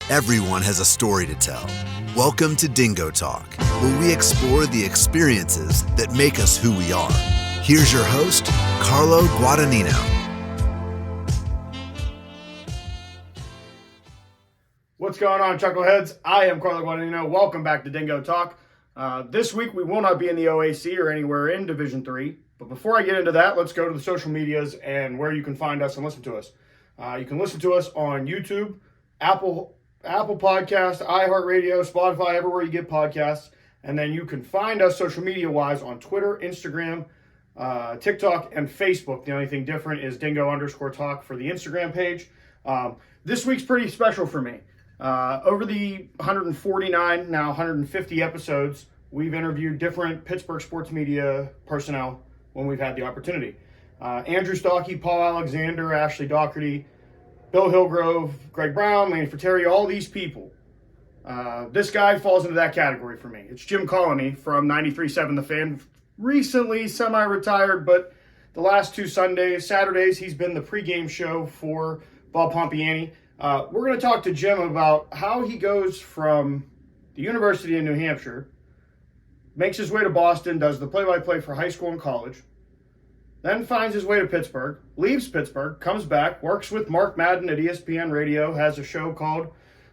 Everyone has a story to tell. Welcome to DingoTalk, where we explore the experiences that make us who we are. Here's your host, Carlo Guadagnino. What's going on, Chuckleheads? I am Carlo Guadagnino. Welcome back to DingoTalk. This week we will not be in the OAC or anywhere in Division III. But before I get into that, let's go to the social medias and where you can find us and listen to us. You can listen to us on YouTube, Apple Podcasts, iHeartRadio, Spotify, everywhere you get podcasts. And then you can find us social media-wise on Twitter, Instagram, TikTok, and Facebook. The only thing different is Dingo_talk for the Instagram page. This week's pretty special for me. Over the 149, now 150 episodes, we've interviewed different Pittsburgh sports media personnel when we've had the opportunity. Andrew Stockey, Paul Alexander, Ashley Doherty, Bill Hillgrove, Greg Brown, Lanny Fratteri, all these people. This guy falls into that category for me. It's Jim Colony from 93.7 The Fan. Recently semi-retired, but the last two Saturdays, he's been the pregame show for Bob Pompiani. We're going to talk to Jim about how he goes from the University of New Hampshire, makes his way to Boston, does the play-by-play for high school and college, then finds his way to Pittsburgh, leaves Pittsburgh, comes back, works with Mark Madden at ESPN Radio, has a show called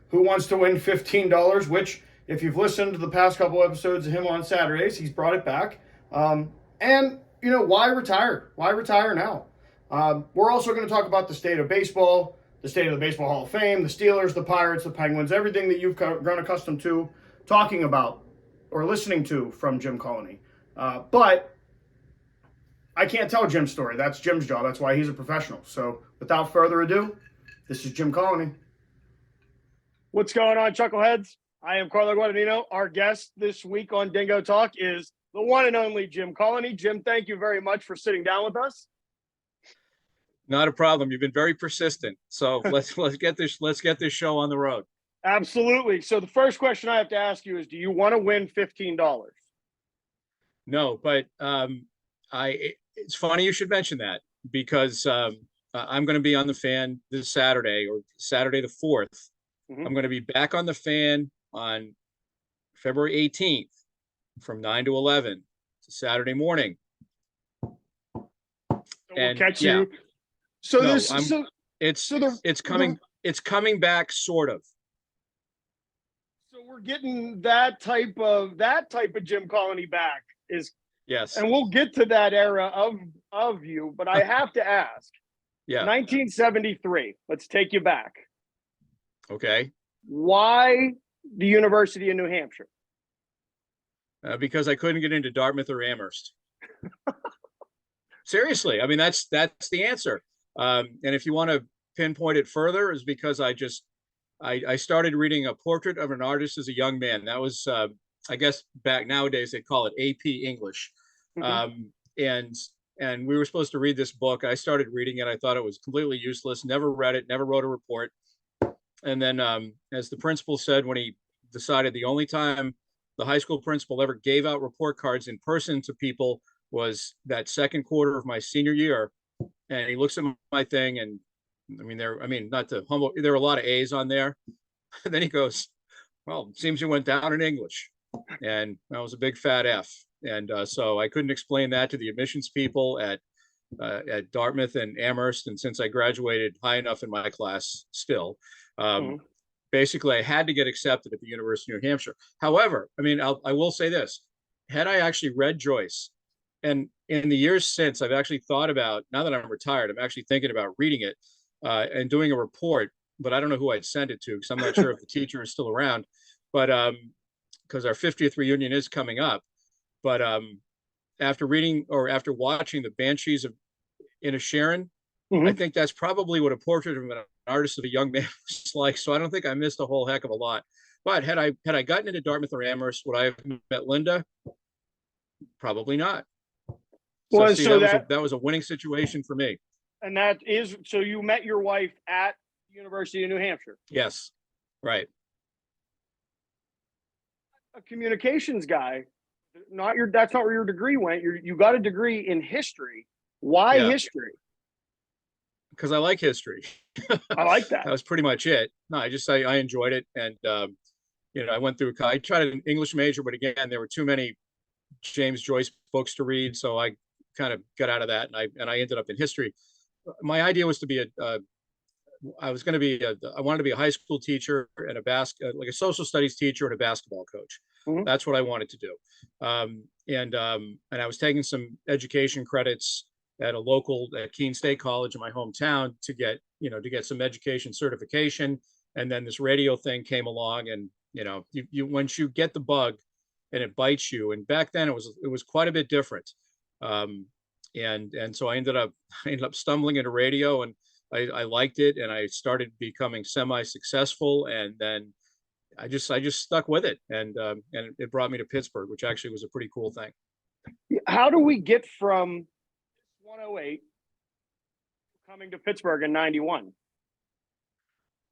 Who Wants to Win $15, which, if you've listened to the past couple episodes of him on Saturdays, he's brought it back. And, you know, why retire? Why retire now? We're also going to talk about the state of baseball, the state of the Baseball Hall of Fame, the Steelers, the Pirates, the Penguins, everything that you've grown accustomed to talking about or listening to from Jim Colony. But I can't tell Jim's story. That's Jim's job. That's why he's a professional. So without further ado, this is Jim Colony. What's going on, Chuckleheads? I am Carlo Guadagnino. Our guest this week on Dingo Talk is the one and only Jim Colony. Jim, thank you very much for sitting down with us. Not a problem. You've been very persistent. So let's get this show on the road. Absolutely. So the first question I have to ask you is, do you want to win $15? No, but it's funny you should mention that because I'm going to be on the Fan this Saturday, or Saturday the 4th. Mm-hmm. I'm going to be back on the Fan on February 18th from 9 to 11. It's a Saturday morning. So we'll catch you. So no, it's coming back sort of. So we're getting that type of Jim Colony back is. Yes. And we'll get to that era of you, but I have to ask. Yeah. 1973. Let's take you back. Okay. Why the University of New Hampshire? Because I couldn't get into Dartmouth or Amherst. Seriously. I mean, that's the answer. And if you want to pinpoint it further, is because I started reading A Portrait of an Artist as a Young Man. That was, I guess back nowadays they call it AP English. Mm-hmm. And we were supposed to read this book. I started reading it. I thought it was completely useless. Never read it, never wrote a report. And then as the principal said, when he decided the only time the high school principal ever gave out report cards in person to people was that second quarter of my senior year. And he looks at my thing and not to humble, there were a lot of A's on there. And then he goes, well, it seems you went down in English. And that was a big fat F. And so I couldn't explain that to the admissions people at Dartmouth and Amherst. And since I graduated high enough in my class still, basically I had to get accepted at the University of New Hampshire. However, I will say this, had I actually read Joyce, and in the years since, I've actually thought about, now that I'm retired, I'm actually thinking about reading it and doing a report, but I don't know who I'd send it to because I'm not sure if the teacher is still around. But because our 50th reunion is coming up. But after watching the Banshees of Inisherin, I think that's probably what A Portrait of an Artist of a Young Man was like. So I don't think I missed a whole heck of a lot. But had I gotten into Dartmouth or Amherst, would I have met Linda? Probably not. Well, that was a winning situation for me. And that is, so you met your wife at University of New Hampshire? Yes, right. A communications guy, that's not where your degree went. You got a degree in history. Why history? because I like history. I like that. That was pretty much it. No, I enjoyed it, and I went through. I tried an English major, but again, there were too many James Joyce books to read, so I kind of got out of that, and I ended up in history. My idea was to be I wanted to be a high school teacher and like a social studies teacher and a basketball coach. Mhm. That's what I wanted to do. And I was taking some education credits at Keene State College in my hometown to get some education certification. And then this radio thing came along, and you once you get the bug and it bites you. And back then it was quite a bit different. And so I ended up stumbling into radio, and I liked it, and I started becoming semi-successful, and then I just stuck with it, and it brought me to Pittsburgh, which actually was a pretty cool thing. How do we get from 108 coming to Pittsburgh in 91?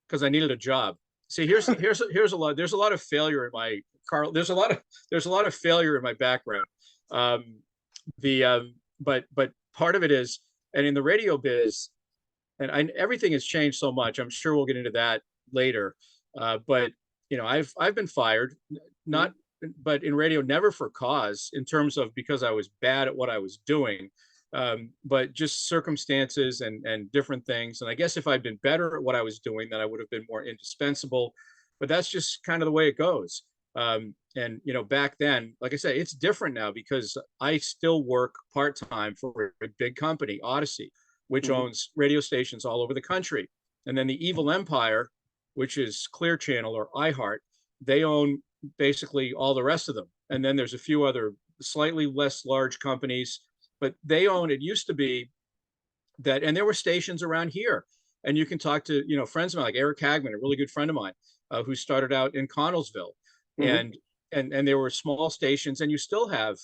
Because I needed a job. See, there's a lot of failure in my there's a lot of failure in my background. But part of it is, and in the radio biz, and everything has changed so much. I'm sure we'll get into that later. But I've been fired, but in radio, never for cause, in terms of because I was bad at what I was doing, but just circumstances and different things. And I guess if I'd been better at what I was doing, then I would have been more indispensable. But that's just kind of the way it goes. And back then, like I said, it's different now because I still work part-time for a big company, Odyssey, which owns radio stations all over the country. And then the evil empire, which is Clear Channel or iHeart, they own basically all the rest of them. And then there's a few other slightly less large companies, but they own, it used to be that, and there were stations around here. And you can talk to, friends of mine, like Eric Hagman, a really good friend of mine, who started out in Connellsville. And there were small stations, and you still have,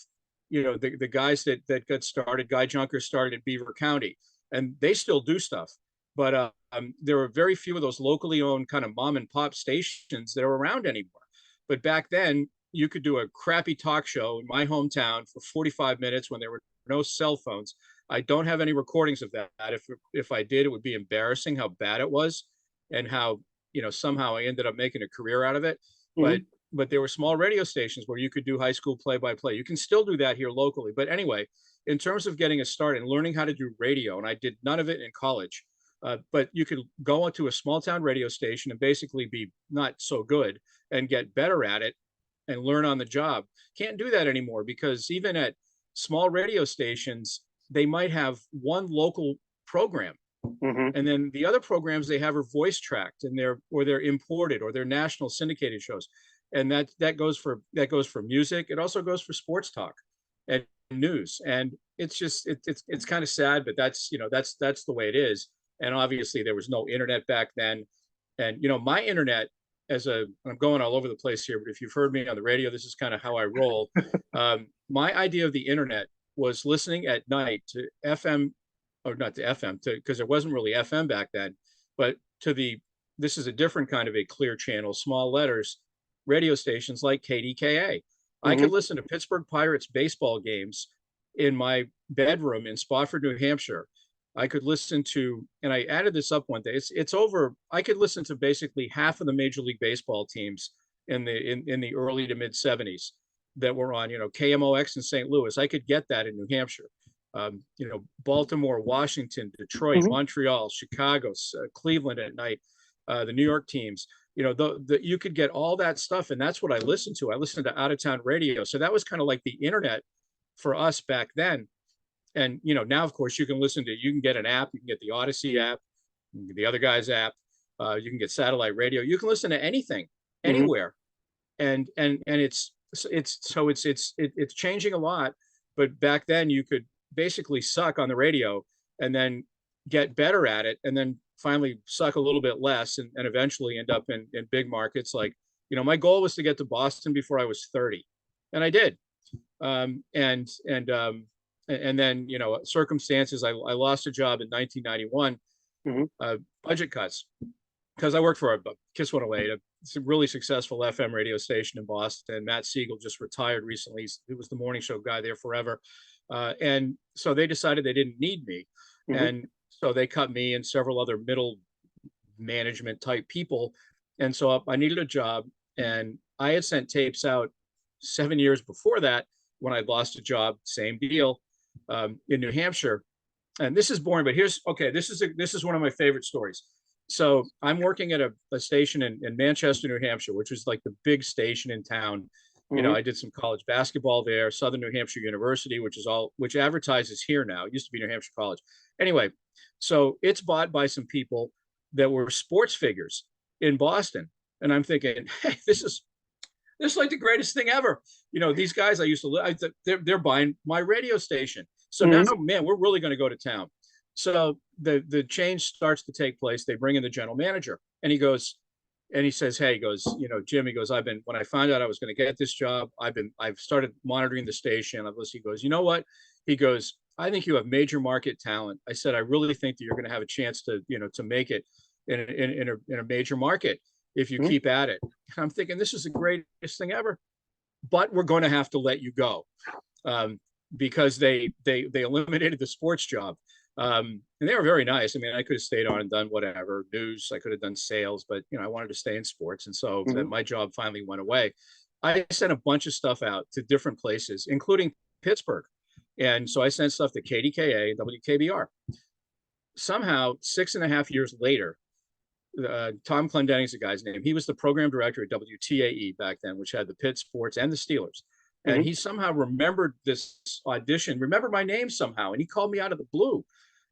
the guys that got started. Guy Junker started in Beaver County, and they still do stuff. But there were very few of those locally owned kind of mom and pop stations that are around anymore. But back then, you could do a crappy talk show in my hometown for 45 minutes when there were no cell phones. I don't have any recordings of that. If I did, it would be embarrassing how bad it was, and how somehow I ended up making a career out of it. But there were small radio stations where you could do high school play-by-play. You can still do that here locally. But anyway, in terms of getting a start and learning how to do radio, and I did none of it in college, but you could go onto a small town radio station and basically be not so good and get better at it and learn on the job. Can't do that anymore, because even at small radio stations, they might have one local program. And then the other programs they have are voice tracked, and they're imported, or they're national syndicated shows. And that goes for music. It also goes for sports talk and news. And it's just it's kind of sad, but that's the way it is. And obviously there was no internet back then. And my internet, I'm going all over the place here, but if you've heard me on the radio, this is kind of how I roll. My idea of the internet was listening at night to FM, or not to FM, because there wasn't really FM back then, but this is a different kind of a clear channel, small letters, radio stations like KDKA. I could listen to Pittsburgh Pirates baseball games in my bedroom in Spofford, New Hampshire. I could listen to, and I added this up one day, it's over, I could listen to basically half of the Major League Baseball teams in the early to mid 70s that were on, KMOX in St. Louis. I could get that in New Hampshire. Baltimore, Washington, Detroit, Montreal, Chicago, Cleveland at night, the New York teams. You could get all that stuff, and that's what I listened to. I listened to out of town radio, so that was kind of like the internet for us back then. And now of course you can get an app. You can get the Odyssey app, you can get the other guy's app. You can get satellite radio. You can listen to anything, anywhere, and it's changing a lot. But back then you could basically suck on the radio and then get better at it, and then finally suck a little bit less, and eventually end up in big markets. Like, my goal was to get to Boston before I was 30, and I did. And then, circumstances, I lost a job in 1991, budget cuts, because I worked for a KISS 108, a really successful FM radio station in Boston. Matt Siegel just retired recently. He was the morning show guy there forever. And so they decided they didn't need me. And so they cut me and several other middle management type people. And so I needed a job, and I had sent tapes out 7 years before that when I lost a job, same deal, in New Hampshire. And this is boring, but this is one of my favorite stories. So I'm working at a station in Manchester, New Hampshire, which is like the big station in town. You know, I did some college basketball there, Southern New Hampshire University, which advertises here now. It used to be New Hampshire College. Anyway, so it's bought by some people that were sports figures in Boston. And I'm thinking, hey, this is like the greatest thing ever. You know, these guys I used to they're buying my radio station. So now, man, we're really going to go to town. So the change starts to take place. They bring in the general manager, and he says, hey, he goes, you know, Jim, he goes, when I found out I was going to get this job, I've started monitoring the station. I've listened. He goes, you know what? He goes, I think you have major market talent. I said, I really think that you're going to have a chance to, you know, to make it in a major market if you keep at it. And I'm thinking, this is the greatest thing ever, but we're going to have to let you go, because they eliminated the sports job. And they were very nice. I mean, I could have stayed on and done whatever news. I could have done sales, but you know, I wanted to stay in sports, and so my job finally went away. I sent a bunch of stuff out to different places, including Pittsburgh, and so I sent stuff to KDKA and WKBR. Somehow, 6.5 years later, Tom Clendening's the guy's name. He was the program director at WTAE back then, which had the Pitt Sports and the Steelers. And he somehow remembered this audition, remembered my name somehow. And he called me out of the blue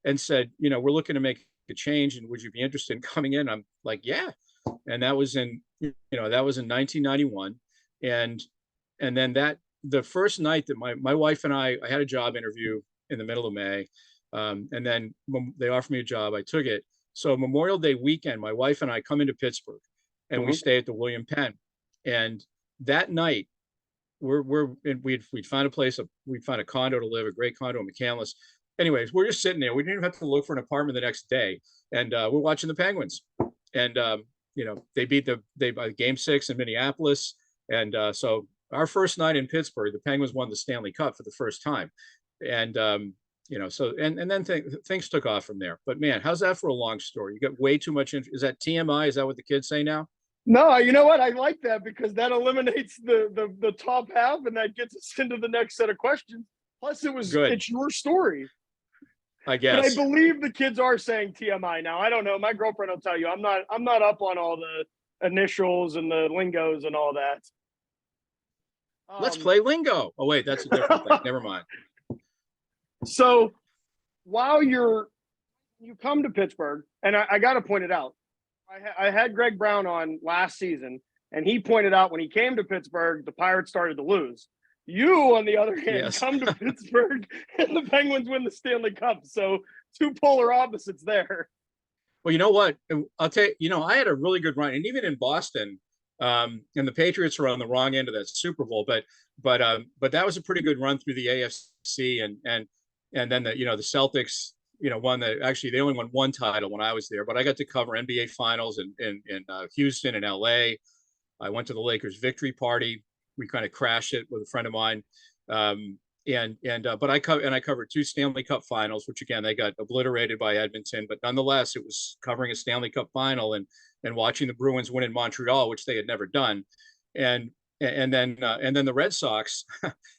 and said, you know, we're looking to make a change, and would you be interested in coming in? I'm like, yeah. And that was in 1991. And then the first night that my wife and I had a job interview in the middle of May. And then they offered me a job. I took it. So Memorial Day weekend, my wife and I come into Pittsburgh, and we stay at the William Penn. And that night, we'd found a place, we'd found a condo to live, a great condo in McCandless. Anyways, we're just sitting there. We didn't even have to look for an apartment the next day. And we're watching the Penguins. And, you know, they beat Game 6 in Minneapolis. And so our first night in Pittsburgh, the Penguins won the Stanley Cup for the first time. And, you know, so, and then things took off from there. But man, how's that for a long story? You got way too much. Is that TMI? Is that what the kids say now? No, you know what? I like that, because that eliminates the top half, and that gets us into the next set of questions. Plus, it's your story. I guess. But I believe the kids are saying TMI now. I don't know. My girlfriend will tell you. I'm not up on all the initials and the lingos and all that. Let's play lingo. Oh wait, that's a different thing. Never mind. So while you come to Pittsburgh, and I got to point it out, I had Greg Brown on last season, and he pointed out when he came to Pittsburgh, the Pirates started to lose. You, on the other hand, come to Pittsburgh, and the Penguins win the Stanley Cup. So two polar opposites there. Well, you know what? I'll tell you, you know, I had a really good run, and even in Boston, and the Patriots were on the wrong end of that Super Bowl, but that was a pretty good run through the AFC, and then the Celtics, you know, they only won one title when I was there, but I got to cover NBA finals in Houston and LA. I went to the Lakers victory party. We kind of crashed it with a friend of mine. But I covered two Stanley Cup finals, which again, they got obliterated by Edmonton, but nonetheless, it was covering a Stanley Cup final and watching the Bruins win in Montreal, which they had never done. And then the Red Sox,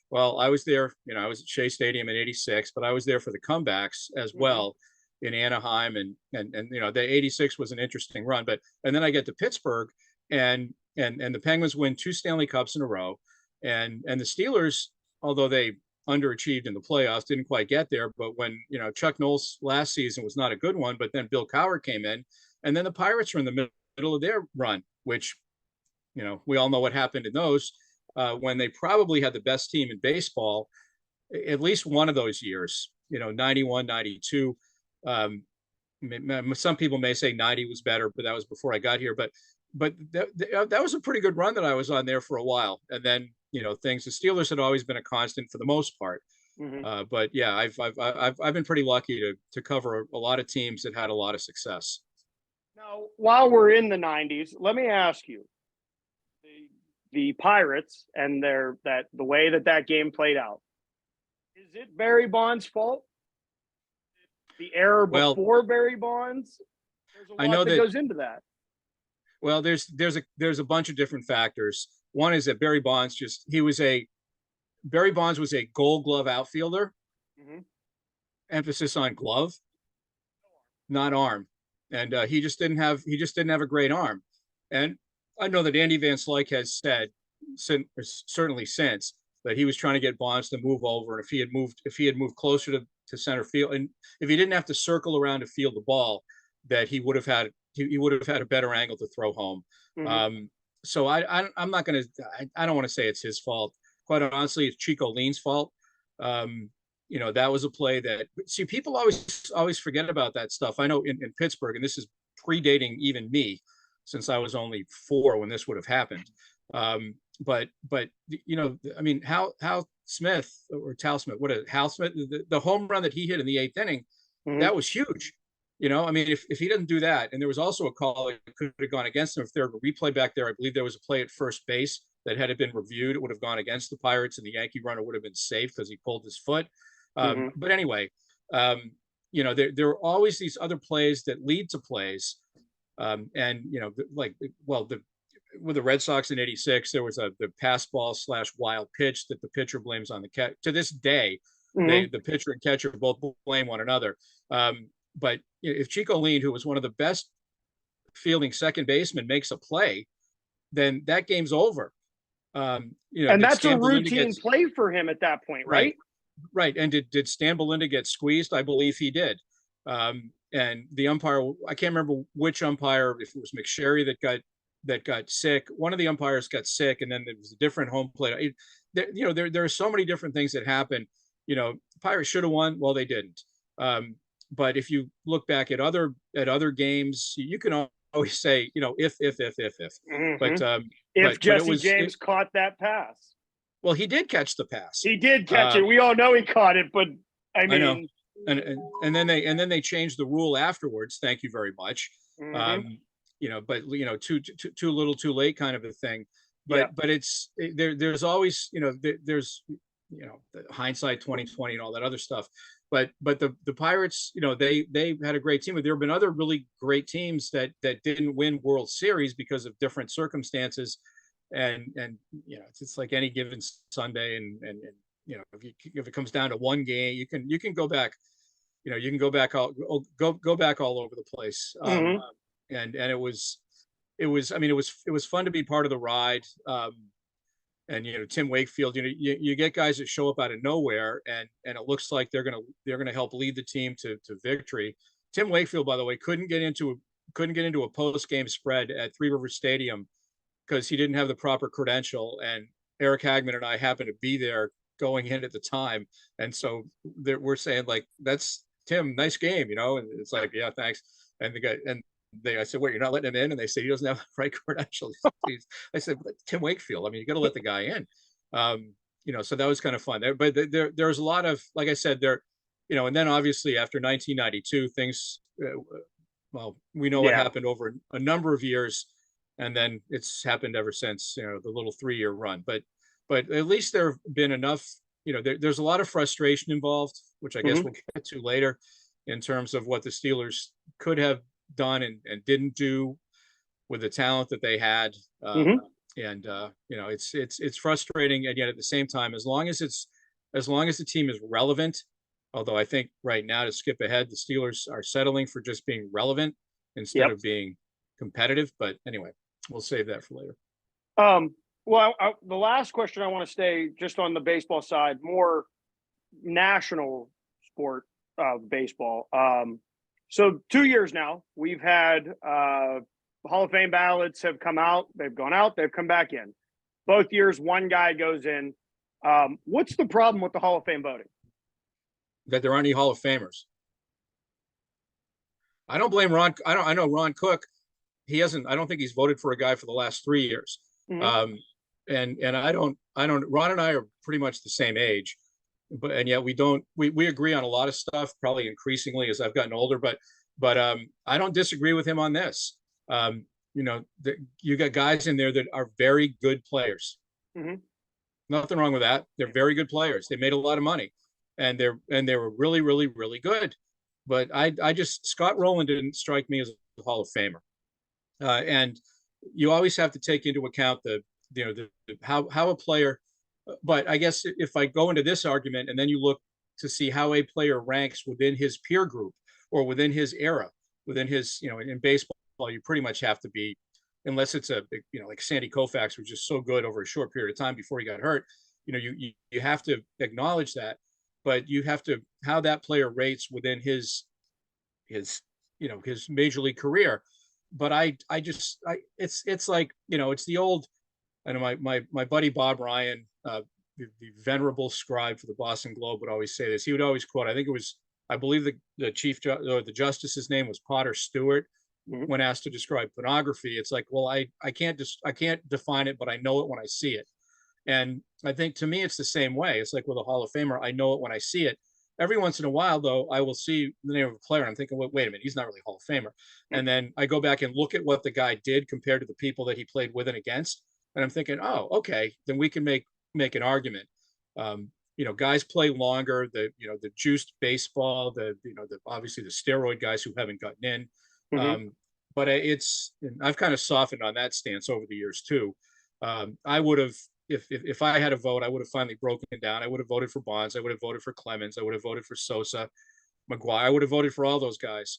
well, I was there, you know, I was at Shea Stadium in '86, but I was there for the comebacks as well in Anaheim. And you know, the '86 was an interesting run, and then I get to Pittsburgh and the Penguins win two Stanley Cups in a row. And the Steelers, although they underachieved in the playoffs, didn't quite get there. But when, you know, Chuck Noll's last season was not a good one, but then Bill Cowher came in, and then the Pirates were in the middle of their run, which, you know, we all know what happened in those, when they probably had the best team in baseball, at least one of those years, you know, 91, 92. Some people may say 90 was better, but that was before I got here. But that was a pretty good run that I was on there for a while. And then, you know, the Steelers had always been a constant for the most part. But yeah, I've been pretty lucky to cover a lot of teams that had a lot of success. Now, while we're in the 90s, let me ask you, the Pirates and the way that game played out, is it Barry Bonds' fault? the error Well, before Barry Bonds? There's a lot I know that that goes into that. Well, there's a bunch of different factors. One is that Barry Bonds was a Gold Glove outfielder. Mhm. Emphasis on glove, not arm, and he just didn't have a great arm. And I know that Andy Van Slyke has said, certainly since, that he was trying to get Bonds to move over, and if he had moved closer to center field, and if he didn't have to circle around to field the ball, that he would have had a better angle to throw home. Mhm. So I'm not going to, I don't want to say it's his fault. Quite honestly, it's Chico Lean's fault. That was a play that, see, people always forget about that stuff. I know in Pittsburgh, and this is predating even me, since I was only 4 when this would have happened. But I mean, Hal Smith, or Tal Smith, Hal Smith, the home run that he hit in the 8th inning, Mhm. that was huge. I mean, if he doesn't do that, and there was also a call that could have gone against him if there were a replay back there. I believe there was a play at first base that had it been reviewed, it would have gone against the Pirates, and the Yankee runner would have been safe because he pulled his foot. Mhm. But anyway, there are always these other plays that lead to plays. With the Red Sox in '86, there was the pass ball / wild pitch that the pitcher blames on the catch. To this day, Mhm. the pitcher and catcher both blame one another. But if Chico Lean, who was one of the best fielding second basemen, makes a play, then that game's over. And that's a routine play for him at that point, right? Right. And did Stan Belinda get squeezed? I believe he did. And the umpire, I can't remember which umpire, if it was McSherry that got sick. One of the umpires got sick, and then there was a different home plate. There are so many different things that happen. Pirates should have won. Well, they didn't. But if you look back at other games, you can always say, if. Mhm. But if Jesse James caught that pass. Well, he did catch the pass. He did catch it. We all know he caught it, but I know. And then they changed the rule afterwards. Thank you very much. Mhm. But too little, too late, kind of a thing. But it's there's always there's hindsight 2020 and all that other stuff. But the Pirates, they had a great team. But there have been other really great teams that didn't win World Series because of different circumstances. And it's like any given Sunday, and if it comes down to one game, you can go back, you can go back all over the place. Mhm. And it was fun to be part of the ride. And Tim Wakefield, you get guys that show up out of nowhere, and it looks like they're gonna help lead the team to victory. Tim Wakefield, by the way, couldn't get into a post-game spread at Three Rivers Stadium because he didn't have the proper credential, and Eric Hagman and I happened to be there going in at the time, and so we're saying, like, that's Tim, nice game, and it's like, yeah, thanks. And the guy, and I said, wait, you're not letting him in? And they said, he doesn't have the right credentials. I said, Tim Wakefield, I mean, you got to let the guy in. So that was kind of fun. But there's a lot of, like I said, and then obviously after 1992, things, we know what happened over a number of years, and then it's happened ever since, the little 3-year run. But at least there have been enough, there's a lot of frustration involved, which I guess we'll get to later, in terms of what the Steelers could have done and didn't do with the talent that they had. It's frustrating, and yet at the same time, as long as the team is relevant, although I think right now, to skip ahead, the Steelers are settling for just being relevant instead of being competitive. But anyway, we'll save that for later. Well, the last question, I want to stay just on the baseball side, more national sport of baseball. So 2 years now, we've had Hall of Fame ballots have come out. They've gone out. They've come back in. Both years, one guy goes in. What's the problem with the Hall of Fame voting? That there aren't any Hall of Famers. I don't blame Ron. I know Ron Cook. He hasn't. I don't think he's voted for a guy for the last 3 years. Mhm. And I don't. Ron and I are pretty much the same age, and yet we don't. We agree on a lot of stuff. Probably increasingly as I've gotten older. But I don't disagree with him on this. You got guys in there that are very good players. Mhm. Nothing wrong with that. They're very good players. They made a lot of money, and they were really, really, really good. but Scott Rowland didn't strike me as a Hall of Famer. And you always have to take into account how a player, but I guess if I go into this argument and then you look to see how a player ranks within his peer group or within his era, within his, in baseball, you pretty much have to be, unless it's like Sandy Koufax was just so good over a short period of time before he got hurt, you have to acknowledge that, but you have to, how that player rates within his major league career. But it's like, it's the old, I know my buddy Bob Ryan, the venerable scribe for the Boston Globe, would always say this. He would always quote, I believe the chief or the justice's name was Potter Stewart. Mm-hmm. When asked to describe pornography, it's like, well, I can't define it, but I know it when I see it. And I think to me, it's the same way. It's like with a Hall of Famer, I know it when I see it. Every once in a while, though, I will see the name of a player and I'm thinking, wait a minute, he's not really a Hall of Famer. And then I go back and look at what the guy did compared to the people that he played with and against. And I'm thinking, oh, okay, then we can make an argument. Guys play longer, the juiced baseball, obviously the steroid guys who haven't gotten in. Mm-hmm. But I've kind of softened on that stance over the years too. I would have, if I had a vote, I would have finally broken it down. I would have voted for Bonds. I would have voted for Clemens. I would have voted for Sosa, McGuire. I would have voted for all those guys,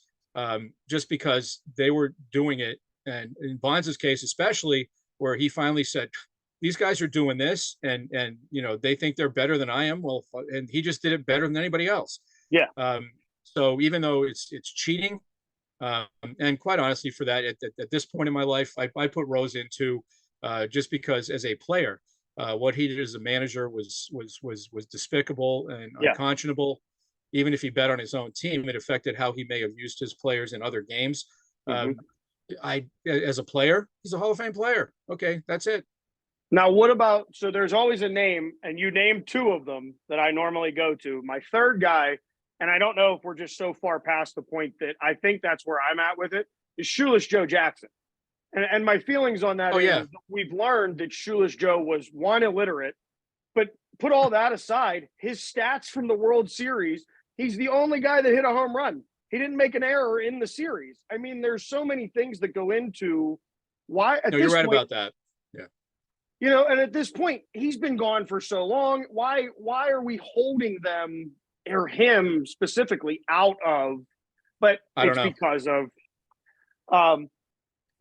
just because they were doing it. And in Bonds' case, especially, where he finally said, these guys are doing this and they think they're better than I am. Well, and he just did it better than anybody else. Yeah. So even though it's cheating, and quite honestly, for that, at this point in my life, I put Rose into just because as a player, what he did as a manager was despicable and unconscionable. Even if he bet on his own team, it affected how he may have used his players in other games. Mm-hmm. As a player, he's a Hall of Fame player. Okay, that's it. Now, what about, so there's always a name, and you named two of them that I normally go to. My third guy, and I don't know if we're just so far past the point that I think that's where I'm at with it, is Shoeless Joe Jackson. And my feelings on that is we've learned that Shoeless Joe was, one, illiterate, but put all that aside, his stats from the World Series, he's the only guy that hit a home run. He didn't make an error in the series. I mean, there's so many things that go into why. No, you're right about that. Yeah. And at this point, he's been gone for so long. Why are we holding them or him specifically out of? But it's because of.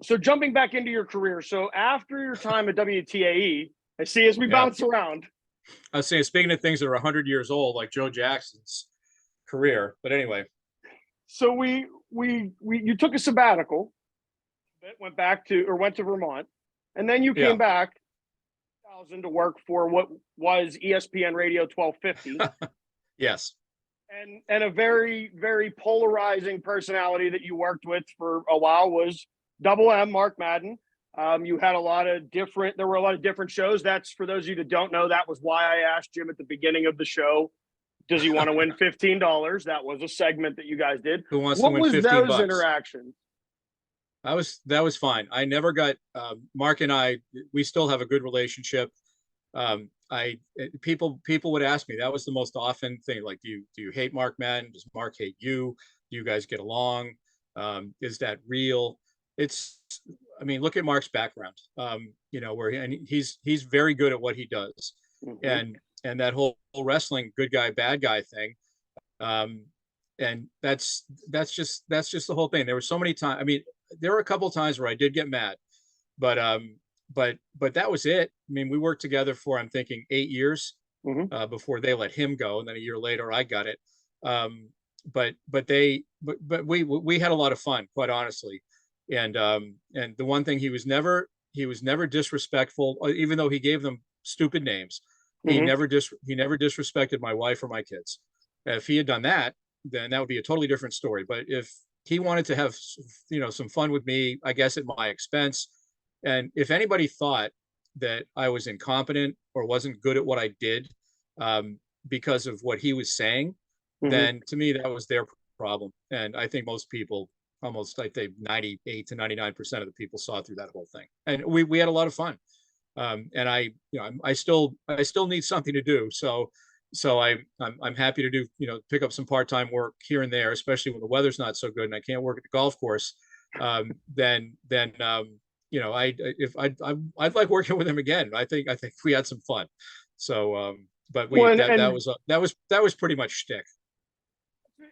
So jumping back into your career. So after your time at WTAE, I see as we bounce around. I was saying, speaking of things that are 100 years old, like Joe Jackson's career. But anyway. So you took a sabbatical, went to Vermont, and then you came back to work for what was ESPN Radio 1250. Yes. And a very, very polarizing personality that you worked with for a while was Double M Mark Madden. You had there were a lot of different shows. That's, for those of you that don't know, that was why I asked Jim at the beginning of the show, does he want to win $15? That was a segment that you guys did. Who wants to win $15? What was those interactions? That was fine. I never got Mark and I. We still have a good relationship. People would ask me. That was the most often thing. Like, do you hate Mark Madden? Does Mark hate you? Do you guys get along? Is that real? Look at Mark's background. Where he's very good at what he does, mm-hmm. and that whole wrestling good guy bad guy thing. And that's just the whole thing. There were so many times. I mean, there were a couple of times where I did get mad, but that was it. I mean, we worked together for, I'm thinking, 8 years mm-hmm. Before they let him go, and then a year later I got it. But we had a lot of fun, quite honestly. And the one thing, he was never disrespectful, even though he gave them stupid names. Mm-hmm. He never disrespected my wife or my kids. If he had done that, then that would be a totally different story. But if he wanted to have, some fun with me, I guess at my expense. And if anybody thought that I was incompetent or wasn't good at what I did because of what he was saying, mm-hmm. then to me, that was their problem. And I think most people, almost, I think 98 to 99% of the people, saw through that whole thing. And we had a lot of fun. And I still need something to do. So so I'm happy to do, pick up some part-time work here and there, especially when the weather's not so good and I can't work at the golf course. Then I'd like working with him again. I think we had some fun. So, but that was pretty much shtick.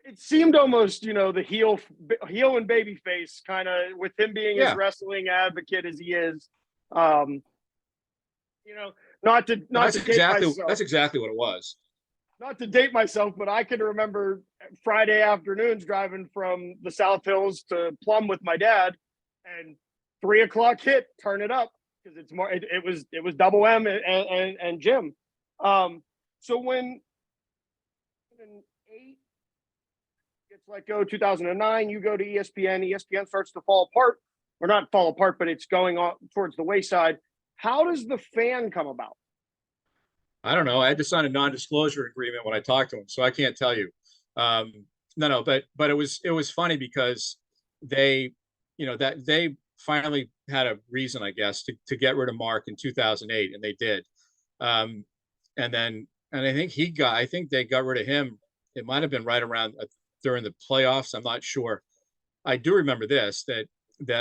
It seemed almost, the heel and baby face kind of, with him being as wrestling advocate as he is. That's exactly what it was. Not to date myself, but I can remember Friday afternoons driving from the South Hills to Plum with my dad, and 3 o'clock hit, turn it up, because it's more. It was Double M and Jim. So when 2008 gets let go, 2009, you go to ESPN. ESPN starts to fall apart, or not fall apart, but it's going on towards the wayside. How does the fan come about? I don't know. I had to sign a non-disclosure agreement when I talked to him, so I can't tell you. But it was funny because they finally had a reason, I guess, to get rid of Mark in 2008, and they did. And I think they got rid of him. It might have been right around during the playoffs. I'm not sure. I do remember this, that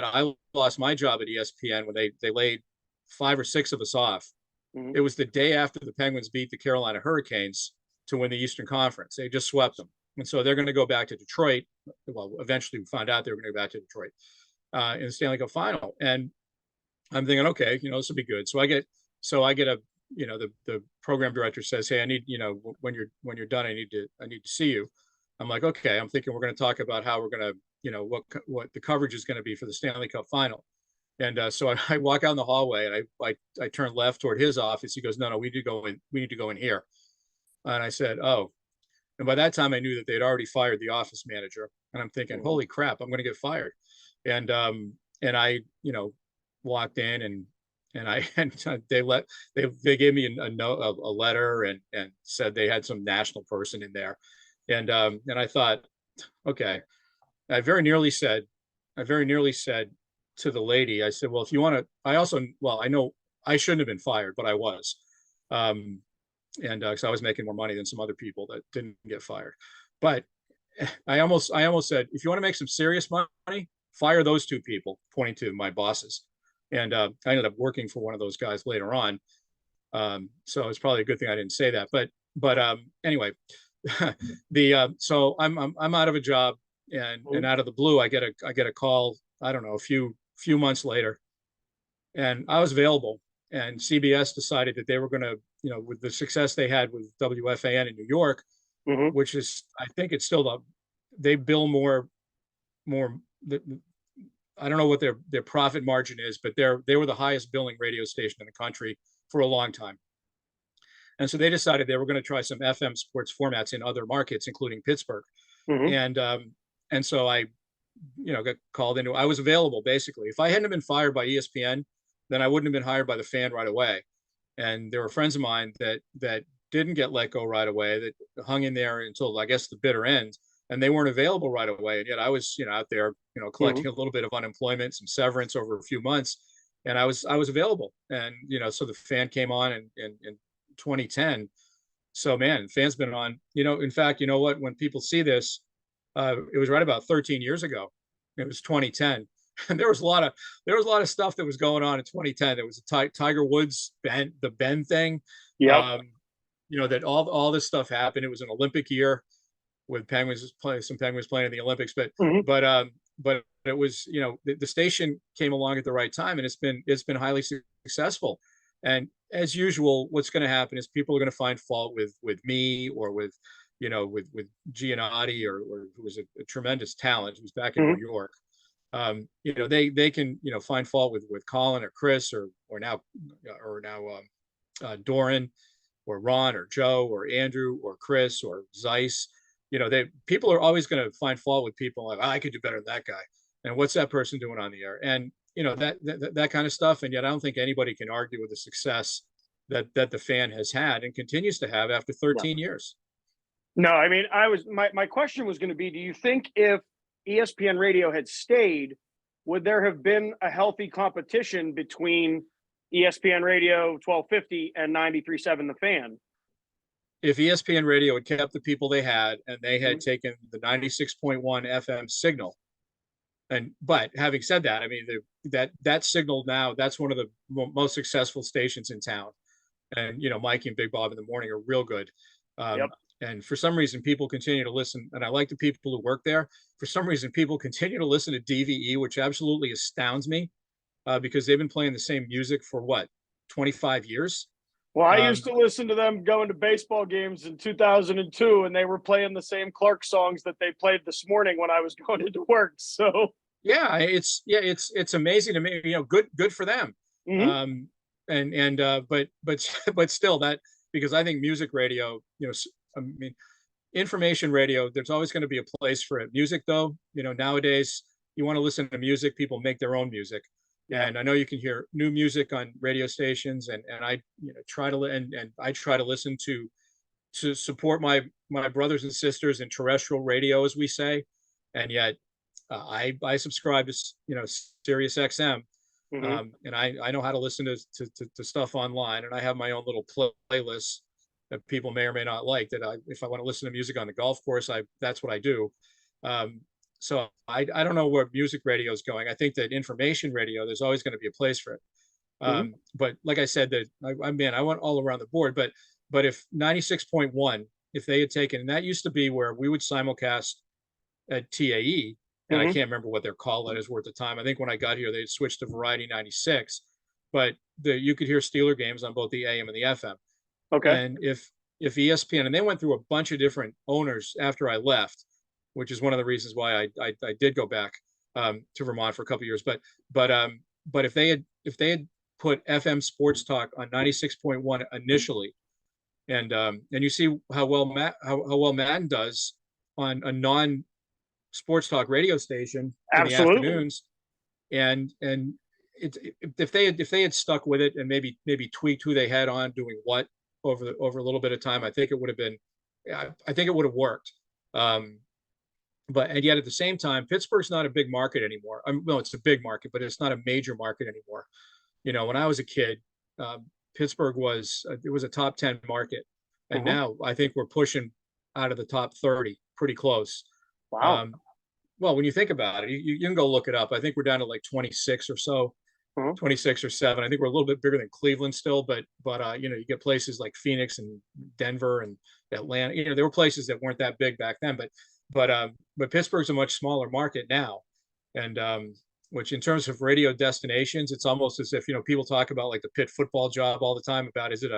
I lost my job at ESPN when they laid 5 or 6 of us off. Mm-hmm. It was the day after the Penguins beat the Carolina Hurricanes to win the Eastern Conference. They just swept them. And so they're going to go back to Detroit. Well, eventually we found out they were going to go back to Detroit in the Stanley Cup final. And I'm thinking, okay, this will be good. So I get a, the program director says, hey, I need, when you're done, I need to see you. I'm like, okay. I'm thinking we're going to talk about how we're going to, what the coverage is going to be for the Stanley Cup final. And so I walk out in the hallway, and I turn left toward his office. He goes, no, we need to go in here. And I said, oh. And by that time I knew that they'd already fired the office manager. And I'm thinking, holy crap, I'm going to get fired. And I, walked in they gave me a letter and said they had some national person in there. And I thought, okay, I very nearly said to the lady, I said, well, if you want to, I know I shouldn't have been fired, but I was. Because I was making more money than some other people that didn't get fired. But I almost said, if you want to make some serious money, fire those 2 people, pointing to my bosses. And I ended up working for one of those guys later on. So it's probably a good thing I didn't say that. But anyway, so I'm out of a job, and out of the blue, I get a call, I don't know, a few months later, and I was available. And CBS decided that they were going to, with the success they had with WFAN in New York, which is, I think it's still they bill more. I don't know what their profit margin is, but they were the highest billing radio station in the country for a long time. And so they decided they were going to try some FM sports formats in other markets, including Pittsburgh. And so I, got called into. I was available basically. If I hadn't been fired by ESPN, then I wouldn't have been hired by the Fan right away. And there were friends of mine that didn't get let go right away, that hung in there until, I guess, the bitter end, and they weren't available right away. And yet I was, out there, collecting a little bit of unemployment, some severance over a few months, and I was available. And so the Fan came on in 2010. So man, Fan's been on. In fact, you know what? When people see this, it was right about 13 years ago. It was 2010. And there was a lot of stuff that was going on in 2010. There was a Tiger Woods the Ben thing. Yeah. That all this stuff happened. It was an Olympic year with some Penguins playing in the Olympics, but it was, the station came along at the right time, and it's been highly successful. And as usual, what's going to happen is people are going to find fault with me, or with Giannotti, or who was a tremendous talent, who's back in New York. They can, find fault with Colin or Chris or now Doran or Ron or Joe or Andrew or Chris or Zeiss. People are always going to find fault with people like, I could do better than that guy. And what's that person doing on the air? And, that kind of stuff. And yet I don't think anybody can argue with the success that the Fan has had and continues to have after 13 years. No, I mean, my question was going to be, do you think if ESPN Radio had stayed, would there have been a healthy competition between ESPN Radio 1250 and 93.7 The Fan? if ESPN radio had kept the people they had and they had Mhm. taken the 96.1 FM signal, but having said that, I mean that signal now, that's one of the most successful stations in town. And Mikey and Big Bob in the morning are real good. Yep. And for some reason, people continue to listen. And I like the people who work there. For some reason, people continue to listen to DVE, which absolutely astounds me, because they've been playing the same music for what, 25 years? Well, I used to listen to them going to baseball games in 2002, and they were playing the same Clark songs that they played this morning when I was going into work. So yeah, it's amazing to me. Good for them. Mhm. But still, that, because I think music radio, I mean, information radio, there's always going to be a place for it. Music, though, nowadays you want to listen to music, people make their own music. Yeah. And I know you can hear new music on radio stations, and I try to and I try to listen to support my brothers and sisters in terrestrial radio, as we say. And yet I subscribe to Sirius XM, Mhm. and I know how to listen to stuff online, and I have my own little playlist that people may or may not like. That if I want to listen to music on the golf course, that's what I do. Um, so I don't know where music radio is going. I think that information radio, there's always going to be a place for it. Mhm. But like I said, that I went all around the board. But if 96.1, if they had taken, and that used to be where we would simulcast at TAE, and I Mhm. can't remember what their call letters were at the time. I think when I got here, they switched to Variety 96, but you could hear Steeler games on both the AM and the FM. Okay. And if ESPN, and they went through a bunch of different owners after I left, which is one of the reasons why I did go back to Vermont for a couple of years. But if they had put FM sports talk on 96.1 initially, and you see how well Madden does on a non sports talk radio station in the Absolutely. afternoons, and if they had stuck with it and maybe tweaked who they had on doing what over a little bit of time, I think it would have been, I think it would have worked. But and yet at the same time, Pittsburgh's not a big market anymore. Well, it's a big market, but it's not a major market anymore. When I was a kid, Pittsburgh was it was a top 10 market, and Mhm. now I think we're pushing out of the top 30, pretty close. Wow. Well, when you think about it, you can go look it up. I think we're down to like 26 or so, Mhm. 26 or 7. I think we're a little bit bigger than Cleveland still, but you get places like Phoenix and Denver and Atlanta. There were places that weren't that big back then, but Pittsburgh's a much smaller market now, and which in terms of radio destinations, it's almost as if people talk about like the Pitt football job all the time, about is it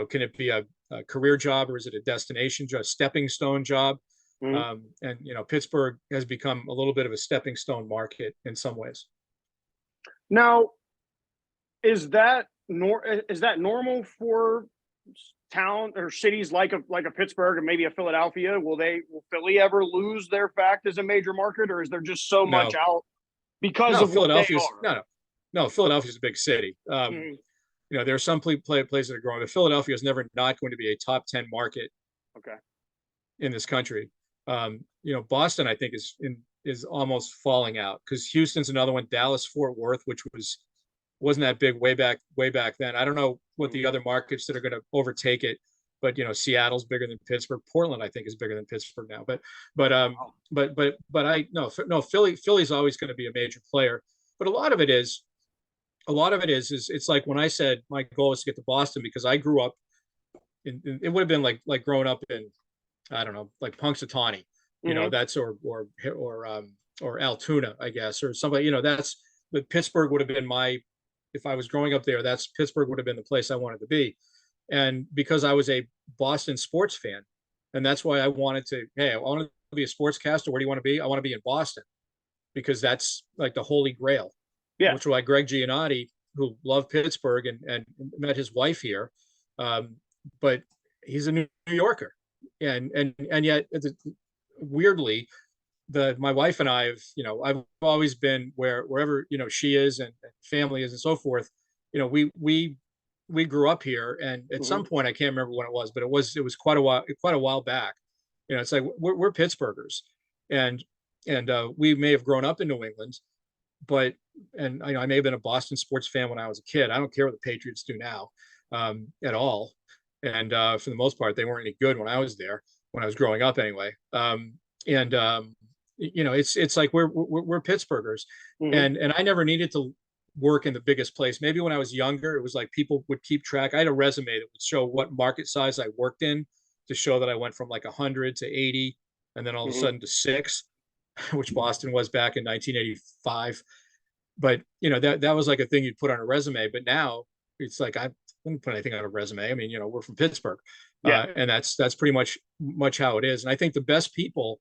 can it be a career job, or is it a destination job, stepping stone job? Mhm. And Pittsburgh has become a little bit of a stepping stone market in some ways. Now, is that normal for town or cities like a Pittsburgh and maybe a Philadelphia? Will Philly ever lose their fact as a major market, or is there just so much No, out because no, of what they Philadelphia's are? no, Philadelphia's a big city. Mhm. There are some places that are growing, but Philadelphia is never not going to be a top 10 market Okay. in this country. Boston, I think, is almost falling out, because Houston's another one. Dallas, Fort Worth, which wasn't that big way back then. I don't know what the other markets that are going to overtake it, but Seattle's bigger than Pittsburgh. Portland, I think, is bigger than Pittsburgh now. But Philly's always going to be a major player. But a lot of it is it's like when I said my goal was to get to Boston, because I grew up it would have been like growing up in, I don't know, like Punxsutawney, Mhm. that's or Altoona, I guess, or somebody, but Pittsburgh would have been if I was growing up there, Pittsburgh would have been the place I wanted to be. And because I was a Boston sports fan, and that's why I wanted to, hey, I want to be a sportscaster. Where do you want to be? I want to be in Boston, because that's like the holy grail, Yeah. which is why Greg Giannotti, who loved Pittsburgh and met his wife here, but he's a New Yorker, and yet weirdly, my wife and I have, I've always been wherever she is, and family is, and so forth. We grew up here, and at some Mhm. point, I can't remember when it was, but it was quite a while back. It's like we're Pittsburghers, and we may have grown up in New England, but I may have been a Boston sports fan when I was a kid. I don't care what the Patriots do now, at all. And for the most part, they weren't any good when I was there, when I was growing up anyway. And it's like we're Pittsburghers, Mhm. and I never needed to work in the biggest place. Maybe when I was younger, it was like people would keep track. I had a resume that would show what market size I worked in, to show that I went from like 100 to 80, and then all of a Mhm. sudden to 6, which Boston was back in 1985. But that was like a thing you'd put on a resume. But now it's like, I wouldn't put anything on a resume. I mean, we're from Pittsburgh, Yeah. and that's pretty much how it is. And I think the best people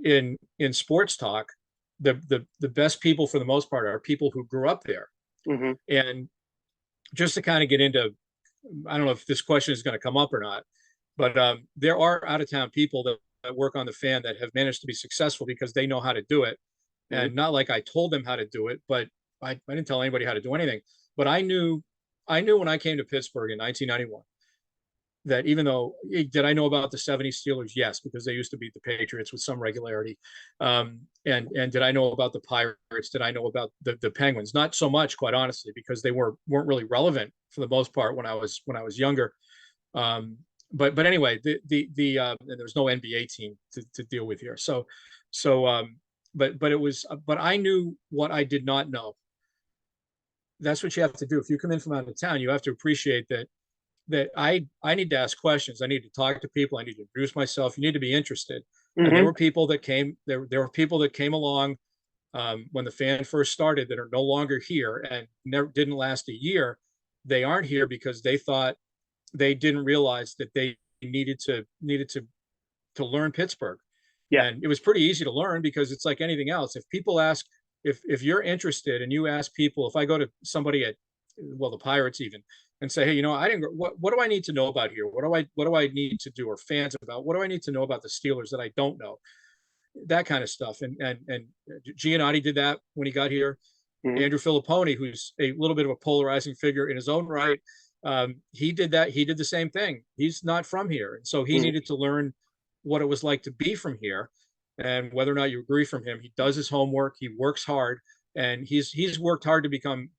in sports talk, the best people for the most part are people who grew up there. Mhm. And just to kind of get into, I don't know if this question is going to come up or not, but there are out of town people that work on the Fan that have managed to be successful because they know how to do it. Mhm. And not like I told them how to do it, but I didn't tell anybody how to do anything. But I knew when I came to Pittsburgh in 1991 that, even though, did I know about the '70s Steelers? Yes, because they used to beat the Patriots with some regularity. And did I know about the Pirates? Did I know about the Penguins? Not so much, quite honestly, because they weren't really relevant for the most part when I was younger. But anyway, and there was no NBA team to deal with here. But I knew what I did not know. That's what you have to do. If you come in from out of town, you have to appreciate that I need to ask questions. I need to talk to people. I need to introduce myself. You need to be interested. And there Mhm. were people that came. There were people that came along when the Fan first started that are no longer here and never didn't last a year. They aren't here because they didn't realize that they needed to learn Pittsburgh. Yeah. And it was pretty easy to learn because it's like anything else. If people ask, if you're interested and you ask people, if I go to somebody at, well, the Pirates even, and say, hey, I didn't, what do I need to know about here? What do I need to do, or fans about, what do I need to know about the Steelers that I don't know? That kind of stuff. And Giannotti did that when he got here. Mhm. Andrew Filipponi, who's a little bit of a polarizing figure in his own right, he did that. He did the same thing. He's not from here, and so he Mhm. needed to learn what it was like to be from here, and whether or not you agree from him. He does his homework. He works hard, and he's worked hard to become,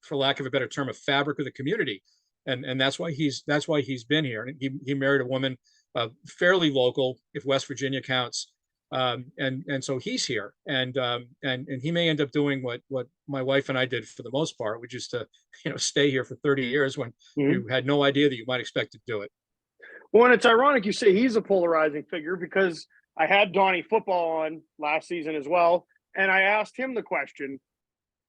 for lack of a better term, a fabric of the community, and that's why he's been here. And he married a woman, fairly local, if West Virginia counts. And so he's here, and he may end up doing what my wife and I did for the most part, which is to stay here for 30 years when Mhm. you had no idea that you might expect to do it. Well, and it's ironic you say he's a polarizing figure because I had Donnie Football on last season as well, and I asked him the question.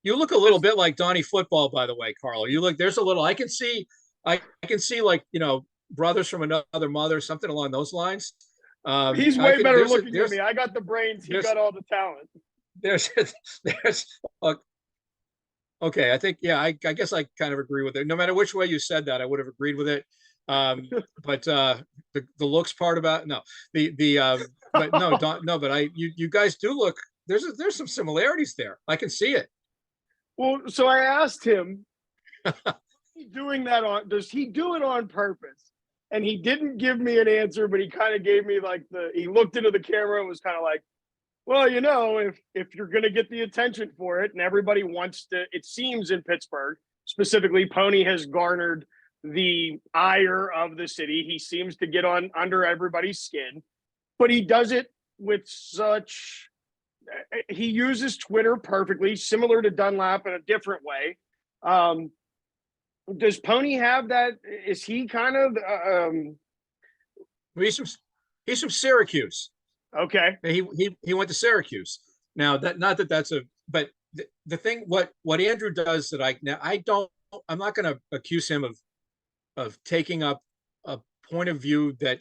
You look a little bit like Donnie Football, by the way, Carlo. You look, there's a little, I can see like brothers from another mother, something along those lines. He's I way can better looking than me. I got the brains. He there's got all the talent. there's there's okay. I think, yeah, I guess I kind of agree with it. No matter which way you said that, I would have agreed with it. But the looks part about, no, the but no, don't, no, but you guys do look, there's some similarities there. I can see it. Well, so I asked him, does he do it on purpose? And he didn't give me an answer, but he kind of gave me like he looked into the camera and was kind of like, well, if you're going to get the attention for it and everybody wants to, it seems in Pittsburgh, specifically, Pony has garnered the ire of the city. He seems to get on under everybody's skin, but he does it with he uses Twitter perfectly, similar to Dunlap in a different way. Does Pony have that? Is he kind of He's from Syracuse. okay? He went to Syracuse. Now, that, not that that's a, but the thing, what Andrew does that I'm not going to accuse him of taking up a point of view that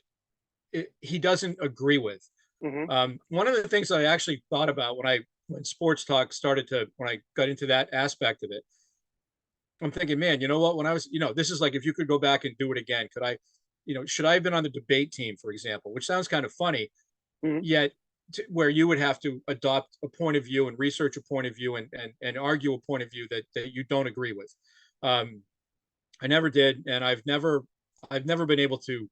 he doesn't agree with. Mm-hmm. One of the things that I actually thought about when sports talk when I got into that aspect of it, I'm thinking, man, you know what? When I was, this is like, if you could go back and do it again, could I, should I have been on the debate team, for example, which sounds kind of funny, Mm-hmm. yet where you would have to adopt a point of view and research a point of view and argue a point of view that you don't agree with. I never did, and I've never been able to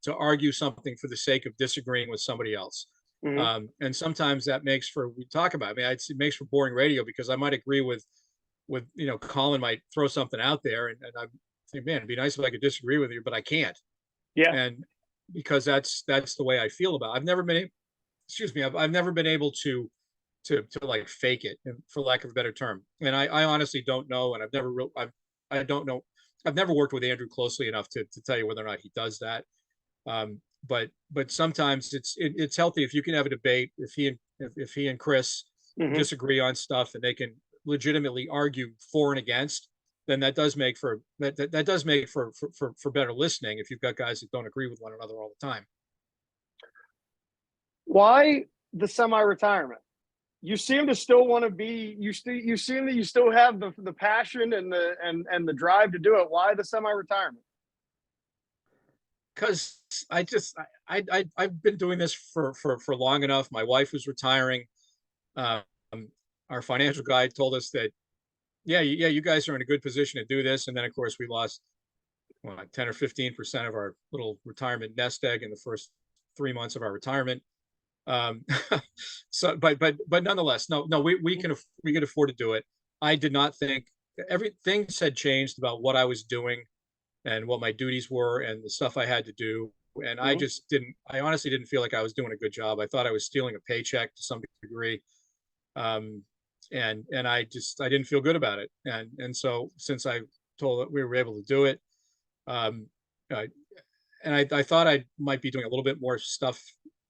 argue something for the sake of disagreeing with somebody else. Mm-hmm. And sometimes that makes for, we talk about, I mean, it makes for boring radio because I might agree with Colin might throw something out there, and think, man, it'd be nice if I could disagree with you, but I can't. Yeah. And because that's the way I feel about it. I've never been able to like fake it, for lack of a better term. And I honestly don't know. And I don't know. I've never worked with Andrew closely enough to tell you whether or not he does that. But sometimes it's healthy if you can have a debate. If he and Chris disagree on stuff and they can legitimately argue for and against, then that does make for better listening if you've got guys that don't agree with one another all the time. Why the semi-retirement? You seem to still want to be. You seem that you still have the passion and the drive to do it. Why the semi-retirement? Because I've been doing this for long enough. My wife was retiring. Our financial guy told us that, yeah, you guys are in a good position to do this. And then of course we lost 10 or 15% of our little retirement nest egg in the first 3 months of our retirement. So, but nonetheless, no, we can afford to do it. I did not think everything had changed about what I was doing and what my duties were and the stuff I had to do. And I honestly didn't feel like I was doing a good job. I thought I was stealing a paycheck to some degree. And I didn't feel good about it. And so since I told that we were able to do it, and I thought I might be doing a little bit more stuff,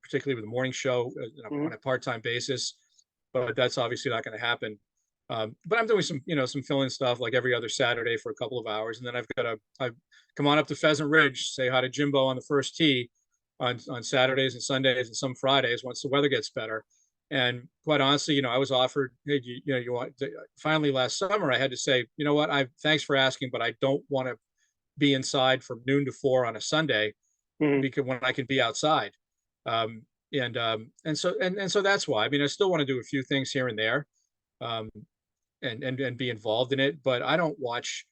particularly with the morning show on a part-time basis, but that's obviously not going to happen. But I'm doing some fill-in stuff like every other Saturday for a couple of hours. And then I come on up to Pheasant Ridge, say hi to Jimbo on the first tee on Saturdays and Sundays and some Fridays once the weather gets better. And quite honestly, I was offered, hey, you want to, finally last summer, I had to say, you know what, thanks for asking, but I don't want to be inside from noon to 4 on a Sunday because when I can be outside. And so that's why. I mean, I still want to do a few things here and there, and be involved in it. But I don't watch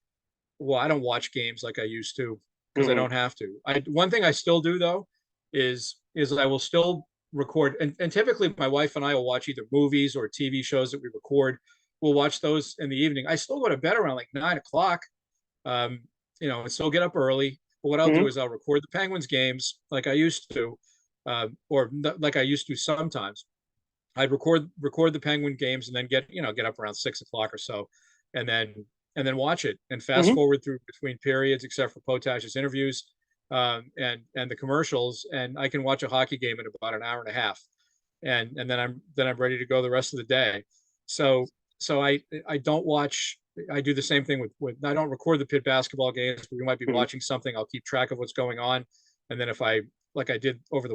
games like I used to because I don't have to. One thing I still do though is I will still record, and typically my wife and I will watch either movies or TV shows that we record. We'll watch those in the evening. I still go to bed around like 9 o'clock, and still get up early. But what I'll do is I'll record the Penguins games like I used to. Or like I used to sometimes. I'd record the Penguin games and then get up around 6 o'clock or so, and then watch it and fast forward through between periods, except for Potash's interviews, and the commercials, and I can watch a hockey game in about an hour and a half, and then I'm ready to go the rest of the day. So I don't watch. I do the same thing with I don't record the Pitt basketball games, but we might be watching something. I'll keep track of what's going on, and then if like I did over the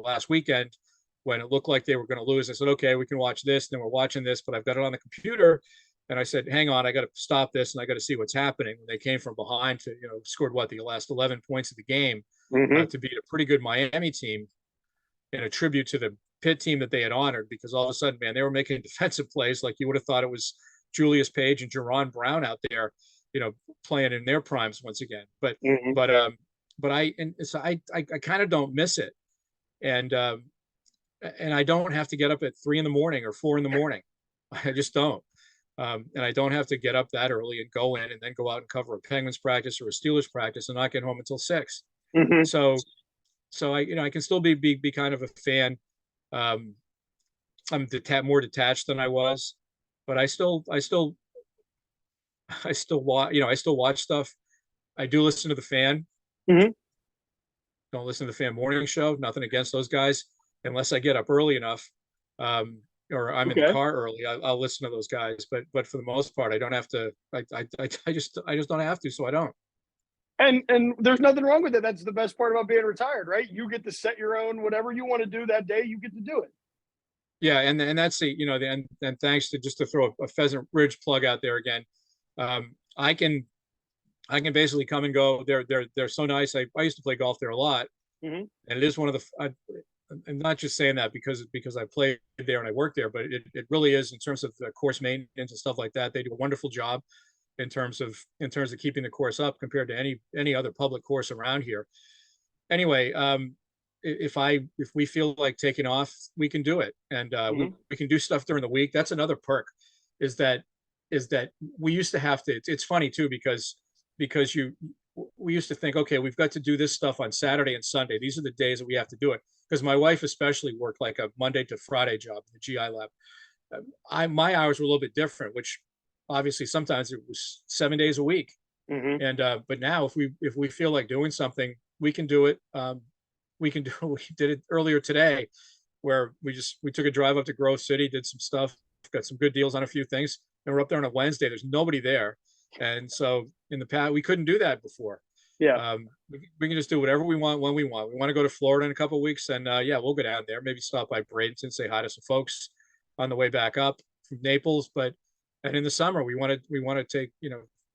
last weekend, when it looked like they were going to lose, I said, okay, we can watch this. Then we're watching this, but I've got it on the computer. And I said, hang on, I got to stop this. And I got to see what's happening. When they came from behind to, scored the last 11 points of the game to beat a pretty good Miami team in a tribute to the Pitt team that they had honored, because all of a sudden, man, they were making defensive plays. Like you would have thought it was Julius Page and Jerron Brown out there, playing in their primes once again. But I kind of don't miss it. And I don't have to get up at 3 a.m. or 4 a.m. I just don't. And I don't have to get up that early and go in and then go out and cover a Penguins practice or a Steelers practice and not get home until 6. So I can still be kind of a fan. I'm more detached than I was, but I still watch, I still watch stuff. I do listen to the Fan. Don't listen to the Fan morning show. Nothing against those guys, unless I get up early enough, or I'm in the car early. I'll listen to those guys, but for the most part, I don't have to. I just don't have to, so I don't. And there's nothing wrong with it. That's the best part about being retired, right? You get to set your own whatever you want to do that day. You get to do it. Yeah, and that's the and thanks to, just to throw a Pheasant Ridge plug out there again, I can basically come and go. They're so nice. I used to play golf there a lot, and it is one of the. I'm not just saying that because I played there and I worked there, but it really is in terms of the course maintenance and stuff like that. They do a wonderful job in terms of keeping the course up compared to any other public course around here. Anyway, if we feel like taking off, we can do it, and we can do stuff during the week. That's another perk, is that we used to have to. It's funny too, because because we used to think, okay, we've got to do this stuff on Saturday and Sunday. These are the days that we have to do it. Because my wife especially worked like a Monday to Friday job in the GI lab. My hours were a little bit different, which obviously sometimes it was 7 days a week. Mm-hmm. And but now if we feel like doing something, we can do it. We did it earlier today, where we took a drive up to Grove City, did some stuff, got some good deals on a few things, and we're up there on a Wednesday. There's nobody there, and so in the past we couldn't do that before. Yeah. We can just do whatever we want when we want. We want to go to Florida in a couple of weeks, and yeah, we'll go down there. Maybe stop by Bradenton, say hi to some folks on the way back up from Naples. And in the summer, we want to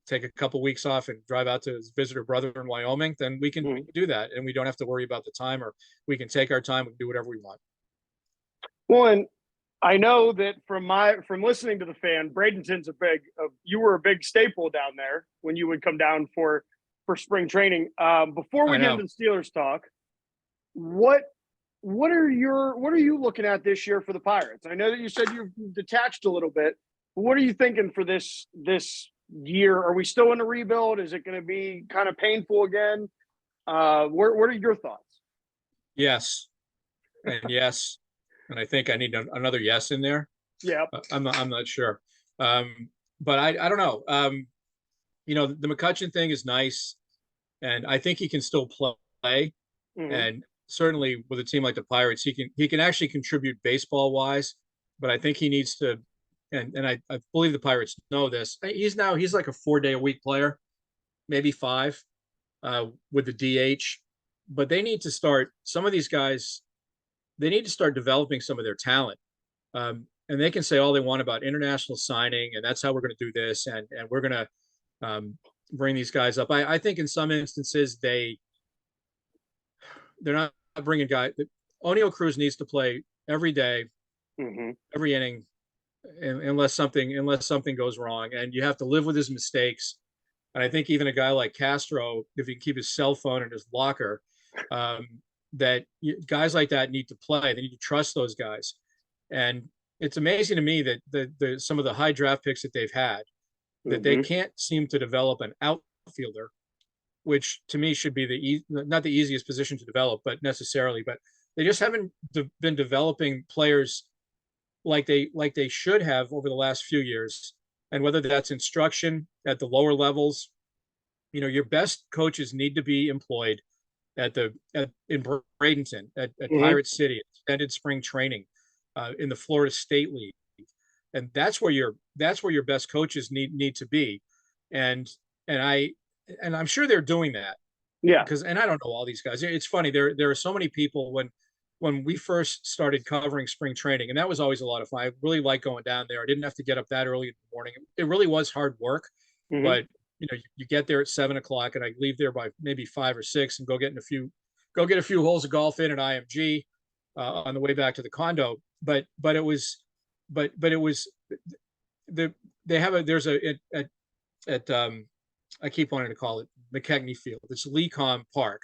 take a couple of weeks off and drive out to visit her brother in Wyoming. Then we can do that, and we don't have to worry about the time, or we can take our time and do whatever we want. Well, and I know that from listening to the fan, Bradenton's you were a big staple down there when you would come down for spring training. Before we get into the Steelers talk, what are you looking at this year for the Pirates? I know that you said you've detached a little bit, but what are you thinking for this year? Are we still in a rebuild? Is it going to be kind of painful again? What are your thoughts? Yes, and yes, and I think I need another yes in there. Yeah, I'm not sure, but I don't know. The McCutcheon thing is nice, and I think he can still play. Mm-hmm. And certainly with a team like the Pirates, he can actually contribute baseball wise. But I think he needs to, and I believe the Pirates know this. He's like a 4-day-a-week player, maybe 5, with the DH. But they need to start, some of these guys, they need to start developing some of their talent. And they can say all they want about international signing, and that's how we're going to do this, and we're going to bring these guys up. I think in some instances they're not bringing guys. O'Neal Cruz needs to play every day, every inning, unless something goes wrong, and you have to live with his mistakes. And I think even a guy like Castro, if he can keep his cell phone in his locker, guys like that need to play. They need to trust those guys. And it's amazing to me that some of the high draft picks that they've had, that they can't seem to develop an outfielder, which to me should be not the easiest position to develop, but they just haven't been developing players like they should have over the last few years. And whether that's instruction at the lower levels, your best coaches need to be employed in Bradenton, at Pirate City, extended spring training, in the Florida State League. And that's where your best coaches need to be. And I'm sure they're doing that. Yeah. And I don't know all these guys. It's funny. There are so many people when we first started covering spring training, and that was always a lot of fun. I really liked going down there. I didn't have to get up that early in the morning. It really was hard work, but you get there at 7:00, and I leave there by maybe 5 or 6 and go get a few holes of golf in at IMG on the way back to the condo. But it was I keep wanting to call it McKechnie Field. It's Lecom Park.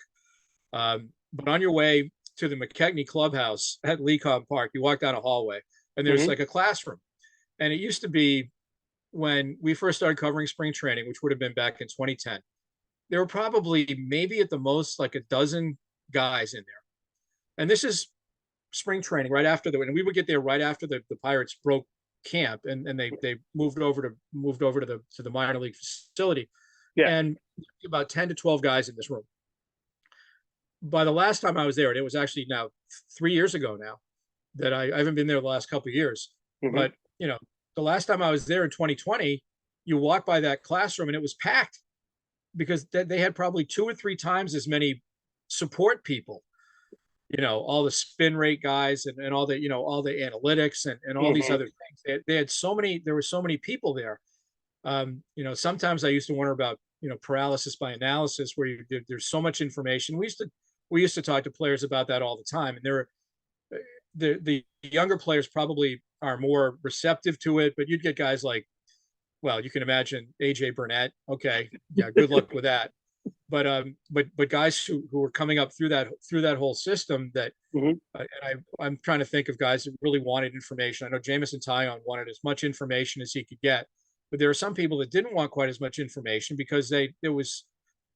But on your way to the McKechnie Clubhouse at Lecom Park, you walk down a hallway, and there's like a classroom. And it used to be, when we first started covering spring training, which would have been back in 2010, there were probably maybe at the most like a dozen guys in there. And this is spring training right after and we would get there right after the Pirates broke camp, and they moved over to the minor league facility. Yeah. And about 10 to 12 guys in this room. By the last time I was there, and it was actually now 3 years ago now, that I haven't been there the last couple of years, but the last time I was there in 2020, you walk by that classroom and it was packed, because they had probably 2 or 3 times as many support people, all the spin rate guys and all the, all the analytics and all these other things. They had there were so many people there. Sometimes I used to wonder about, paralysis by analysis, where there's so much information. We used to talk to players about that all the time. And the younger players probably are more receptive to it, but you'd get guys like, well, you can imagine AJ Burnett. Okay. Yeah. Good luck with that. But guys who were coming up through that whole system, that, and I'm trying to think of guys that really wanted information. I know Jamison Tyon wanted as much information as he could get. but there are some people that didn't want quite as much information because it was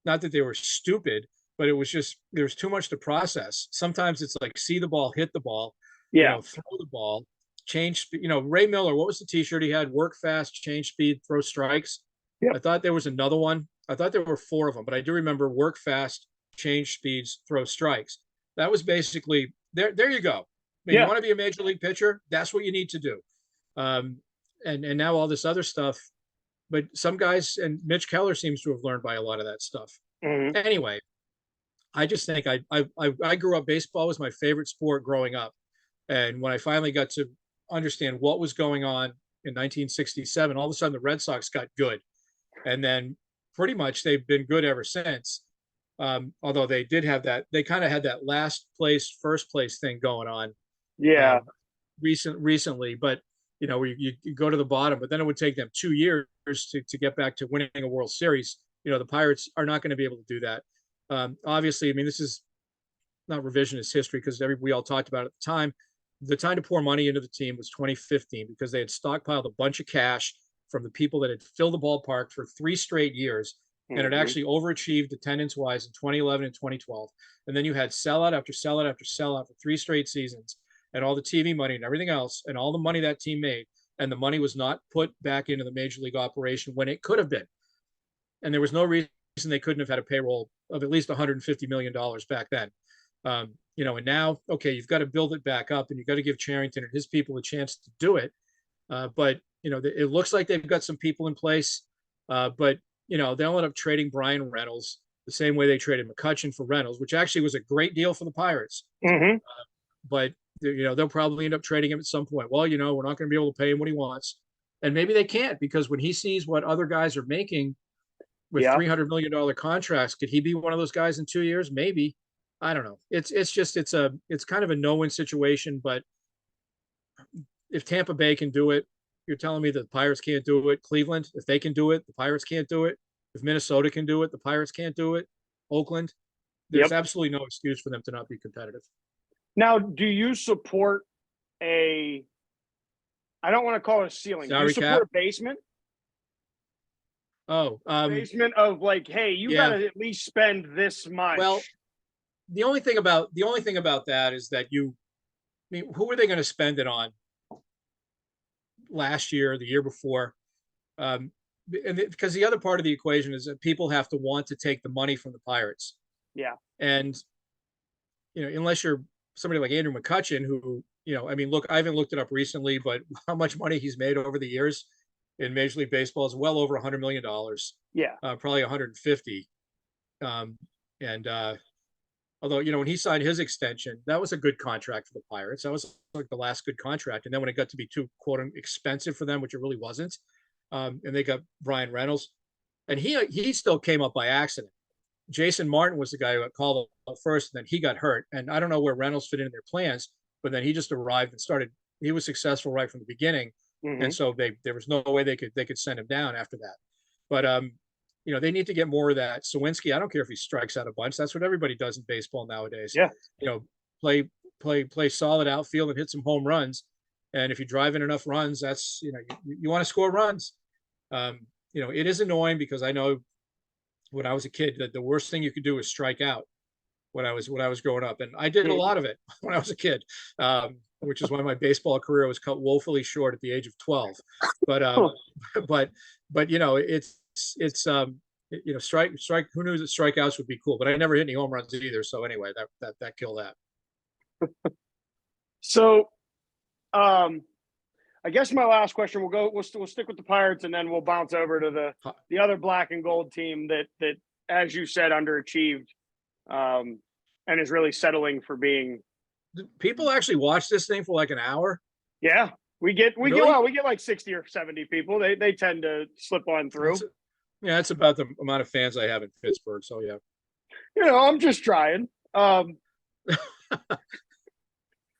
not that they were stupid, but it was just, there's too much to process. Sometimes it's like, see the ball, hit the ball, Yeah. throw the ball, change, Ray Miller, what was the t-shirt he had? Work fast, change speed, throw strikes. Yep. I thought there was another one. I thought there were 4 of them, but I do remember work fast, change speeds, throw strikes. That was basically there you go. You want to be a major league pitcher? That's what you need to do. And now all this other stuff, but some guys, and Mitch Keller seems to have learned by a lot of that stuff. Mm-hmm. Anyway, I just think I grew up, baseball was my favorite sport growing up. And when I finally got to understand what was going on in 1967, all of a sudden the Red Sox got good. And then pretty much they've been good ever since. Although they did have that, they kind of had that last place, first place thing going on. Yeah. Recently, but you go to the bottom, but then it would take them 2 years to get back to winning a World Series. The Pirates are not going to be able to do that. Obviously, I mean, this is not revisionist history because we all talked about it at the time. The time to pour money into the team was 2015 because they had stockpiled a bunch of cash from the people that had filled the ballpark for 3 straight years. And it actually overachieved attendance-wise in 2011 and 2012. And then you had sellout after sellout after sellout for 3 straight seasons, and all the TV money and everything else, and all the money that team made, and the money was not put back into the major league operation when it could have been. And there was no reason they couldn't have had a payroll of at least $150 million back then. And now, okay, you've got to build it back up, and you've got to give Cherington and his people a chance to do it. But it looks like they've got some people in place, but they'll end up trading Brian Reynolds the same way they traded McCutchen for Reynolds, which actually was a great deal for the Pirates. Mm-hmm. But they'll probably end up trading him at some point. Well, we're not going to be able to pay him what he wants, and maybe they can't, because when he sees what other guys are making with $300 million contracts, could he be one of those guys in 2 years? Maybe. I don't know. It's kind of a no-win situation. But if Tampa Bay can do it, you're telling me that the Pirates can't do it. Cleveland, if they can do it, the Pirates can't do it. If Minnesota can do it, the Pirates can't do it. Oakland, there's absolutely no excuse for them to not be competitive. Now, do you support I don't want to call it a ceiling. Do you support a basement? Basement of like, hey, you got to at least spend this much. Well, the only thing about that is that who are they going to spend it on? Last year, the year before, and because the other part of the equation is that people have to want to take the money from the Pirates. Yeah. And unless you're somebody like Andrew McCutchen, who look, I haven't looked it up recently, but how much money he's made over the years in Major League Baseball is well over $100 million. Yeah. Probably 150. Although, when he signed his extension, that was a good contract for the Pirates. That was like the last good contract. And then when it got to be too, quote, expensive for them, which it really wasn't, and they got Brian Reynolds, and he still came up by accident. Jason Martin was the guy who got called up first, and then he got hurt. And I don't know where Reynolds fit in their plans, but then he just arrived and started. He was successful right from the beginning. Mm-hmm. And so there was no way they could send him down after that. But, they need to get more of that. Sawinski, I don't care if he strikes out a bunch. That's what everybody does in baseball nowadays. Yeah. Play solid outfield and hit some home runs. And if you drive in enough runs, that's, you want to score runs. It is annoying because I know when I was a kid that the worst thing you could do is strike out when I was growing up. And I did a lot of it when I was a kid, which is why my baseball career was cut woefully short at the age of 12. But strike. Who knew that strikeouts would be cool? But I never hit any home runs either. So anyway, that killed that. So, I guess my last question. We'll stick with the Pirates, and then we'll bounce over to the other black and gold team that as you said underachieved, and is really settling for being. People actually watch this thing for like an hour. Yeah, we get like 60 or 70 people. They tend to slip on through. That's about the amount of fans I have in Pittsburgh. So yeah, I'm just trying.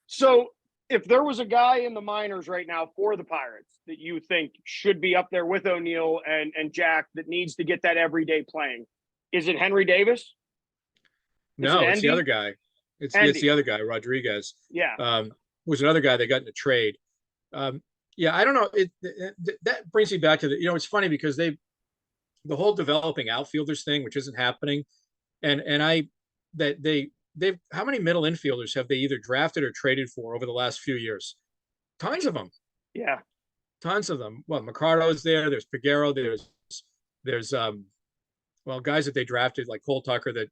So if there was a guy in the minors right now for the Pirates that you think should be up there with O'Neill and Jack that needs to get that everyday playing, is it Henry Davis? No, it's the other guy. It's the other guy, Rodriguez. Yeah. Was another guy they got in a trade. Yeah, I don't know. That brings me back to it's funny because the whole developing outfielders thing, which isn't happening, and they've how many middle infielders have they either drafted or traded for over the last few years? Tons of them. Yeah. Tons of them. Well, Mercado's there. There's Piguero. There's well, guys that they drafted like Cole Tucker that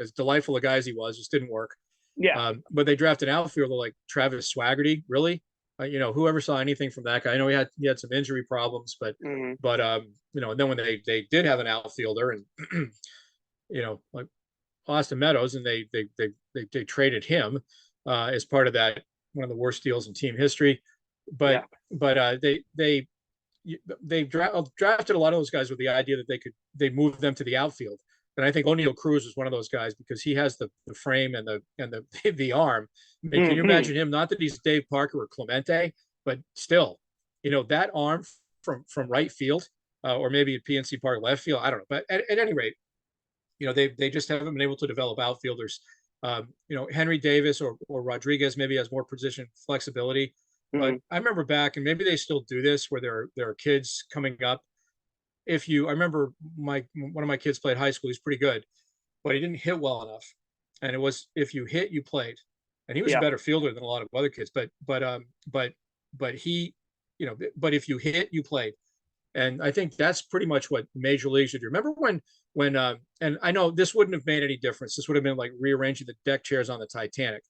as delightful a guy as he was, just didn't work. Yeah. But they drafted an outfielder like Travis Swaggerty. Really, whoever saw anything from that guy? I know he had some injury problems, but and then when they did have an outfielder and like Austin Meadows, and they traded him as part of that, one of the worst deals in team history. But they drafted a lot of those guys with the idea that they move them to the outfield. And I think O'Neal Cruz was one of those guys because he has the frame and the arm. I mean, can you imagine him? Not that he's Dave Parker or Clemente, but still, that arm from right field, or maybe at PNC Park left field. I don't know. But at any rate, they just haven't been able to develop outfielders. Henry Davis or Rodriguez maybe has more position flexibility. But I remember back, and maybe they still do this, where there are kids coming up. I remember one of my kids played high school. He's pretty good, but he didn't hit well enough. And it was, if you hit, you played. And he was a better fielder than a lot of other kids. But he, but if you hit, you played. And I think that's pretty much what major leagues should do. Remember when and I know this wouldn't have made any difference. This would have been like rearranging the deck chairs on the Titanic.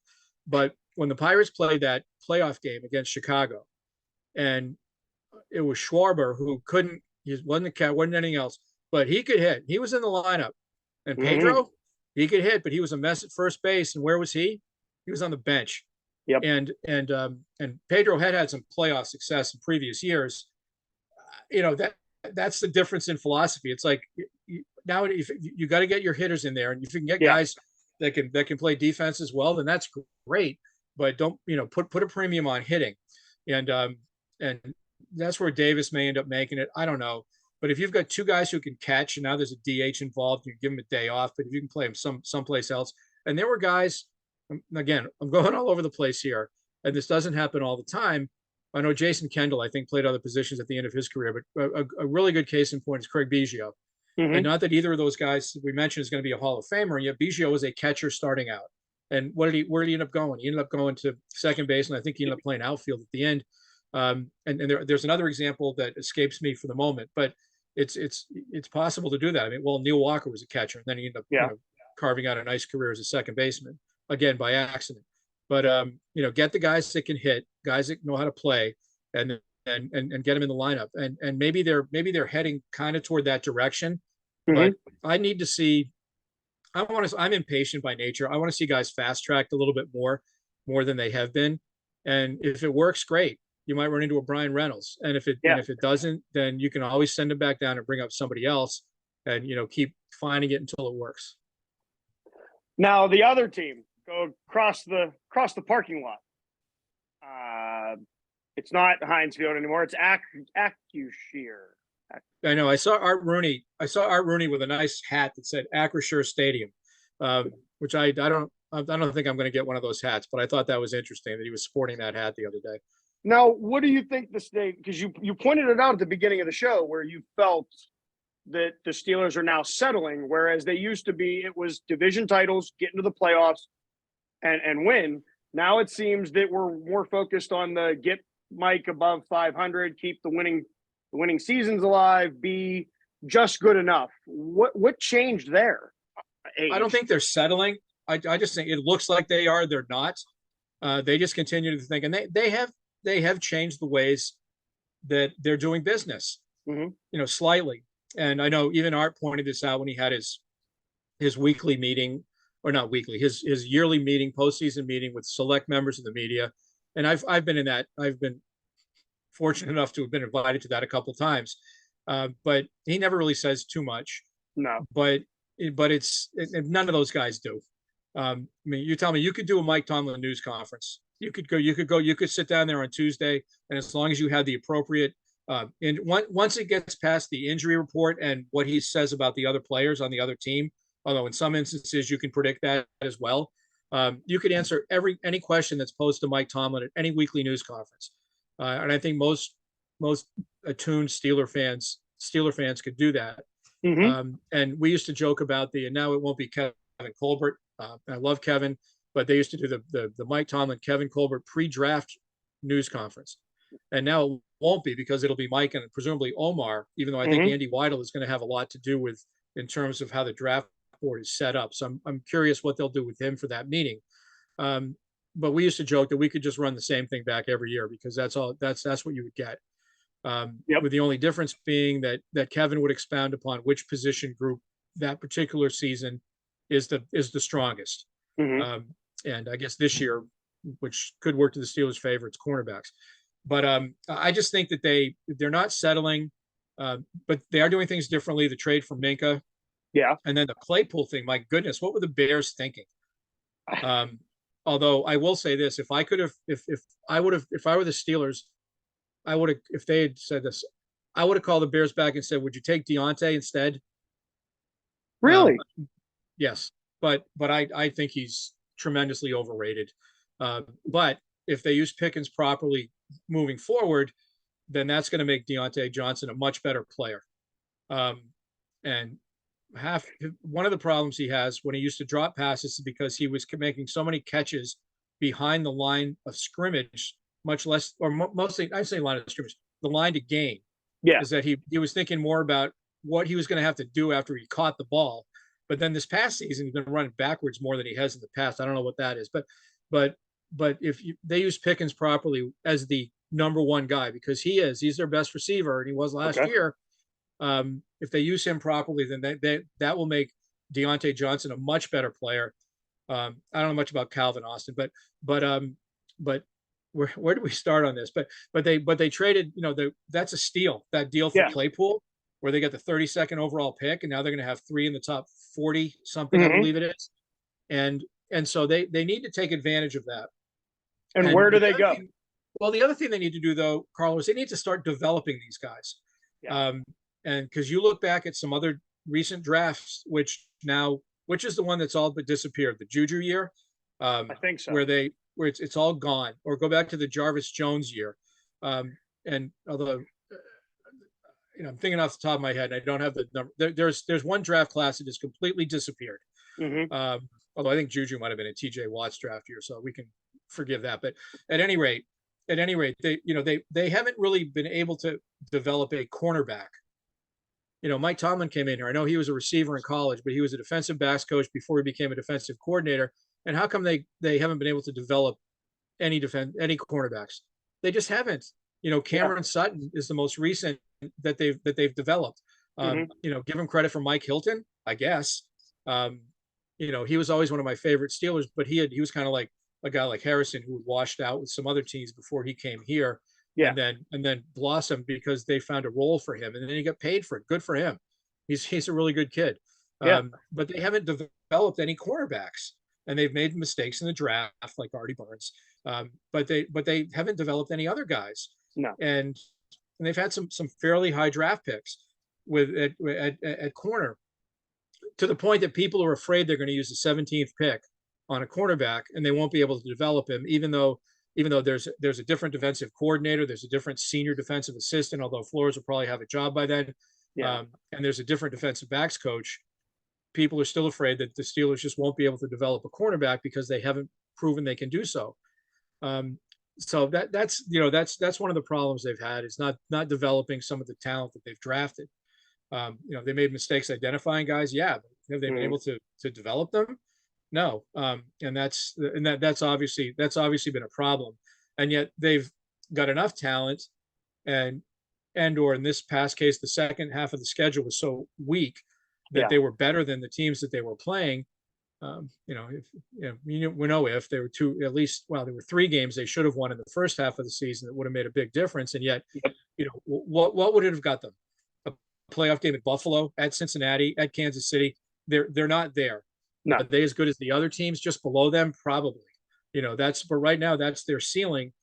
But when the Pirates played that playoff game against Chicago, and it was Schwarber who he wasn't a cat, wasn't anything else, but he could hit. He was in the lineup. And Pedro, he could hit, but he was a mess at first base. And where was he? He was on the bench. Yep. And Pedro had some playoff success in previous years. That's the difference in philosophy. It's like now you got to get your hitters in there, and if you can get guys that can play defense as well, then that's great. But don't put a premium on hitting, and that's where Davis may end up making it. I don't know, but if you've got two guys who can catch, and now there's a DH involved, you give them a day off. But if you can play them someplace else, and there were guys. Again, I'm going all over the place here, and this doesn't happen all the time. I know Jason Kendall, I think, played other positions at the end of his career, but a really good case in point is Craig Biggio. And not that either of those guys we mentioned is going to be a Hall of Famer, and yet Biggio was a catcher starting out. And where did he end up going? He ended up going to second base, and I think he ended up playing outfield at the end. And there's another example that escapes me for the moment, but it's possible to do that. I mean, well, Neil Walker was a catcher, and then he ended up carving out a nice career as a second baseman, again by accident. But get the guys that can hit, guys that know how to play, and get them in the lineup. And maybe they're heading kind of toward that direction. But I need to see. I'm impatient by nature. I want to see guys fast tracked a little bit more than they have been. And if it works, great. You might run into a Brian Reynolds. And if it doesn't, then you can always send him back down and bring up somebody else, and keep finding it until it works. Now the other team go across the parking lot. It's not Heinz Field anymore. It's Acrisure. I know. I saw Art Rooney with a nice hat that said Acrisure Stadium, which I don't think I'm going to get one of those hats, but I thought that was interesting that he was sporting that hat the other day. Now, what do you think the state? Because you pointed it out at the beginning of the show where you felt that the Steelers are now settling, whereas they used to be. It was division titles, get into the playoffs, and win. Now it seems that we're more focused on the get Mike above 500, keep the winning seasons alive, be just good enough. What changed there? I don't think they're settling. I just think it looks like they are. They're not. They just continue to think, and they have changed the ways that they're doing business. Slightly. And I know even Art pointed this out when he had his weekly meeting, or not weekly, his yearly meeting, postseason meeting with select members of the media. And I've been in that. I've been fortunate enough to have been invited to that a couple of times. But he never really says too much. No. But none of those guys do. I mean, you tell me, you could do a Mike Tomlin news conference. You could sit down there on Tuesday, and as long as you had the appropriate and once it gets past the injury report and what he says about the other players on the other team, although in some instances you can predict that as well, you could answer any question that's posed to Mike Tomlin at any weekly news conference. And I think most attuned Steeler fans could do that. And we used to joke about and now it won't be Kevin Colbert. I love Kevin, but they used to do the Mike Tomlin, Kevin Colbert pre-draft news conference. And now it won't be, because it'll be Mike and presumably Omar, even though I think Andy Weidel is going to have a lot to do with in terms of how the draft board is set up. So I'm curious what they'll do with him for that meeting. But we used to joke that we could just run the same thing back every year, because that's what you would get. With the only difference being that Kevin would expound upon which position group that particular season is the strongest. And I guess this year, which could work to the Steelers' favor, it's cornerbacks. But I just think that they're not settling, but they are doing things differently. The trade for Minka, and then the Claypool thing. My goodness, what were the Bears thinking? Although I will say this: if I were the Steelers, I would have, if they had said this, I would have called the Bears back and said, "Would you take Deontay instead?" Really? Yes, but I think he's tremendously overrated. But if they use Pickens properly moving forward, then that's going to make Deontay Johnson a much better player. And one of the problems he has when he used to drop passes is because he was making so many catches behind the line of scrimmage, mostly, I say line of scrimmage, the line to gain. Is that he was thinking more about what he was going to have to do after he caught the ball. But then this past season, he's been running backwards more than he has in the past. I don't know what that is, but if they use Pickens properly as the number one guy, because he's their best receiver and he was last year. If they use him properly, then that will make Deontay Johnson a much better player. I don't know much about Calvin Austin, but where do we start on this? But they traded, that's a steal, that deal for Claypool, where they got the 32nd overall pick, and now they're going to have 3 in the top 40 something, I believe it is. And so they need to take advantage of that. And where do they go? Well, the other thing they need to do, though, Carlos, they need to start developing these guys. And because you look back at some other recent drafts, which is the one that's all but disappeared, the Juju year. I think so. Where it's all gone, or go back to the Jarvis Jones year. And although, I'm thinking off the top of my head, and I don't have the number. There's one draft class that has completely disappeared. Although I think Juju might have been a TJ Watt's draft year, so we can forgive that. But at any rate, they haven't really been able to develop a cornerback. Mike Tomlin came in here. I know he was a receiver in college, but he was a defensive backs coach before he became a defensive coordinator. And how come they haven't been able to develop any cornerbacks? They just haven't. Cameron Sutton is the most recent that they've developed. Give him credit for Mike Hilton, I guess. He was always one of my favorite Steelers, but he was kind of like a guy like Harrison, who washed out with some other teams before he came here. And then blossomed because they found a role for him, and then he got paid for it. Good for him. He's a really good kid. But they haven't developed any cornerbacks, and they've made mistakes in the draft, like Artie Burns. But they haven't developed any other guys. No. And they've had some fairly high draft picks at corner, to the point that people are afraid they're going to use the 17th pick on a cornerback, and they won't be able to develop him, even though there's a different defensive coordinator, there's a different senior defensive assistant, although Flores will probably have a job by then. And there's a different defensive backs coach. People are still afraid that the Steelers just won't be able to develop a cornerback because they haven't proven they can do so. So that's one of the problems they've had, is not developing some of the talent that they've drafted. They made mistakes identifying guys. Yeah, but have they been able to develop them? No. And that's obviously been a problem. And yet they've got enough talent, or in this past case, the second half of the schedule was so weak that they were better than the teams that they were playing. There were 3 games they should have won in the first half of the season that would have made a big difference. And yet, what would it have got them? A playoff game at Buffalo, at Cincinnati, at Kansas City. They're not there. No. Are they as good as the other teams just below them? Probably. But right now that's their ceiling,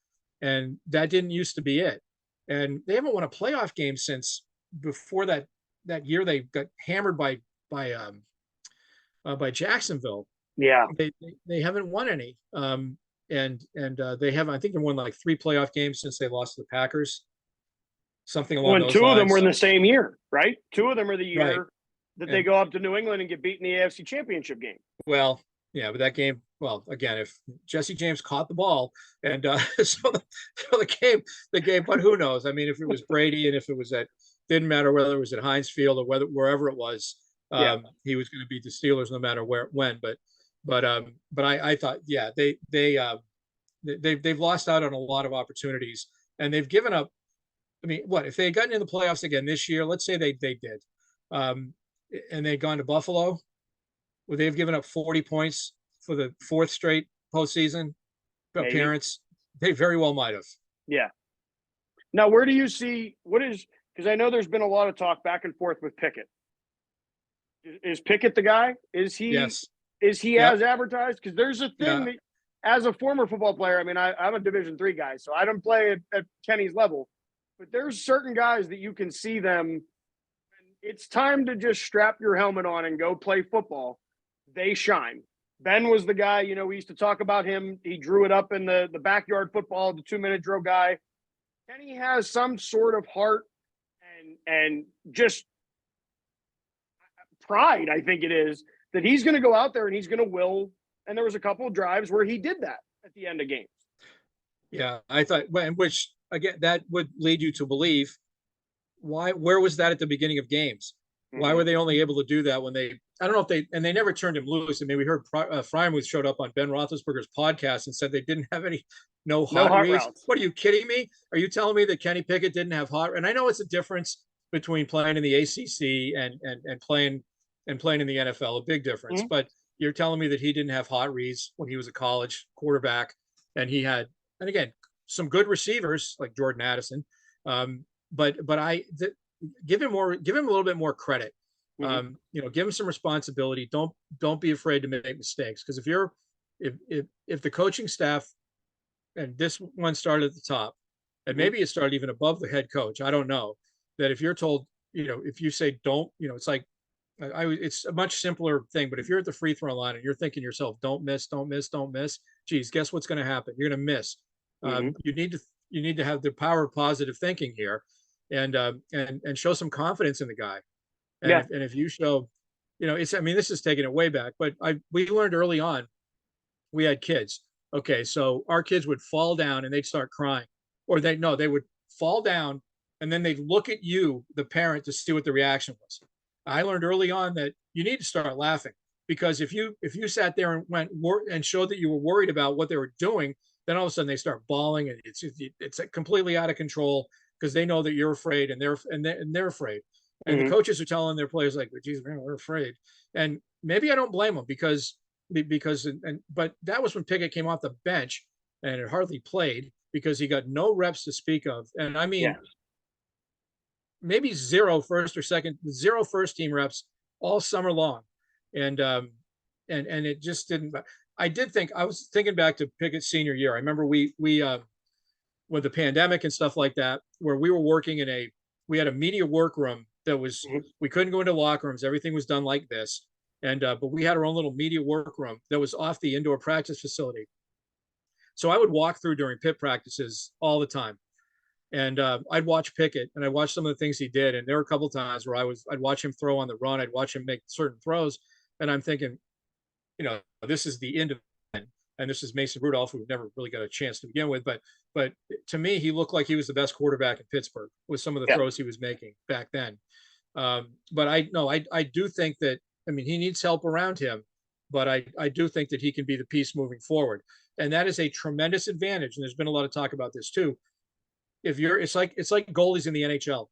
and that didn't used to be it. And they haven't won a playoff game since before that year they got hammered by Jacksonville. Yeah. They haven't won any. and they have, I think, they won like 3 playoff games since they lost to the Packers. Something along When those two lines. of them were in the same year, right? 2 of them are the year Right. that they go up to New England and get beat in the AFC Championship game. Well, yeah, but that game, well, again, if Jesse James caught the ball, and so the game, but who knows? I mean, if it was Brady and if it was didn't matter whether it was at Heinz Field or wherever it was, he was going to beat the Steelers no matter when. But I thought, yeah, they've lost out on a lot of opportunities, and they've given up. I mean, what if they had gotten in the playoffs again this year? Let's say they did, and they'd gone to Buffalo, would they have given up 40 points for the 4th straight postseason appearance? They very well might have. Yeah. Now, where do you see because I know there's been a lot of talk back and forth with Pickett. Is Pickett the guy? Is he? Yes. Is he as advertised? Because there's a thing that, as a former football player, I mean, I'm a Division III guy, so I don't play at Kenny's level. But there's certain guys that you can see them, and it's time to just strap your helmet on and go play football. They shine. Ben was the guy, we used to talk about him. He drew it up in the backyard football, the 2-minute drill guy. Kenny has some sort of heart and just pride, I think it is, that he's going to go out there and he's going to will. And there was a couple of drives where he did that at the end of games. Yeah, I thought, which again, that would lead you to believe where was that at the beginning of games? Why were they only able to do that when I don't know if they never turned him loose. I mean, we heard Frymuth showed up on Ben Roethlisberger's podcast and said they didn't have no hot reads. Routes. What, are you kidding me? Are you telling me that Kenny Pickett didn't have hot? And I know it's a difference between playing in the ACC and playing in the NFL, a big difference. But you're telling me that he didn't have hot reads when he was a college quarterback, and he had, and again, some good receivers like Jordan Addison. But give him a little bit more credit. Give him some responsibility. Don't be afraid to make mistakes. Because if the coaching staff, and this one started at the top, and maybe it started even above the head coach, I don't know, that if you're told, if you say don't, it's like, it's a much simpler thing. But if you're at the free throw line and you're thinking to yourself, don't miss, geez, guess what's going to happen? You're going to miss. You need to have the power of positive thinking here, and show some confidence in the guy. And if you show, this is taking it way back, but we learned early on, we had kids. Okay, so our kids would fall down and they'd start crying, or they would fall down and then they'd look at you, the parent, to see what the reaction was. I learned early on that you need to start laughing, because if you sat there and went and showed that you were worried about what they were doing, then all of a sudden they start bawling, and it's completely out of control, because they know that you're afraid, and they're afraid. And the coaches are telling their players like, "Geez, man, we're afraid." And maybe I don't blame them, but that was when Pickett came off the bench and had hardly played, because he got no reps to speak of. And I mean, maybe zero first team reps all summer long. And it just didn't. I was thinking back to Pickett's senior year. I remember we with the pandemic and stuff like that, where we were working we had a media workroom that was, we couldn't go into locker rooms. Everything was done like this. And, but we had our own little media workroom that was off the indoor practice facility. So I would walk through during pit practices all the time. And I'd watch Pickett, and I'd watch some of the things he did. And there were a couple of times where I'd watch him throw on the run. I'd watch him make certain throws. And I'm thinking, this is the end of it. And this is Mason Rudolph, who never really got a chance to begin with. But to me, he looked like he was the best quarterback in Pittsburgh with some of the throws he was making back then. But I do think that, he needs help around him, but I do think that he can be the piece moving forward. And that is a tremendous advantage. And there's been a lot of talk about this too. It's like goalies in the NHL.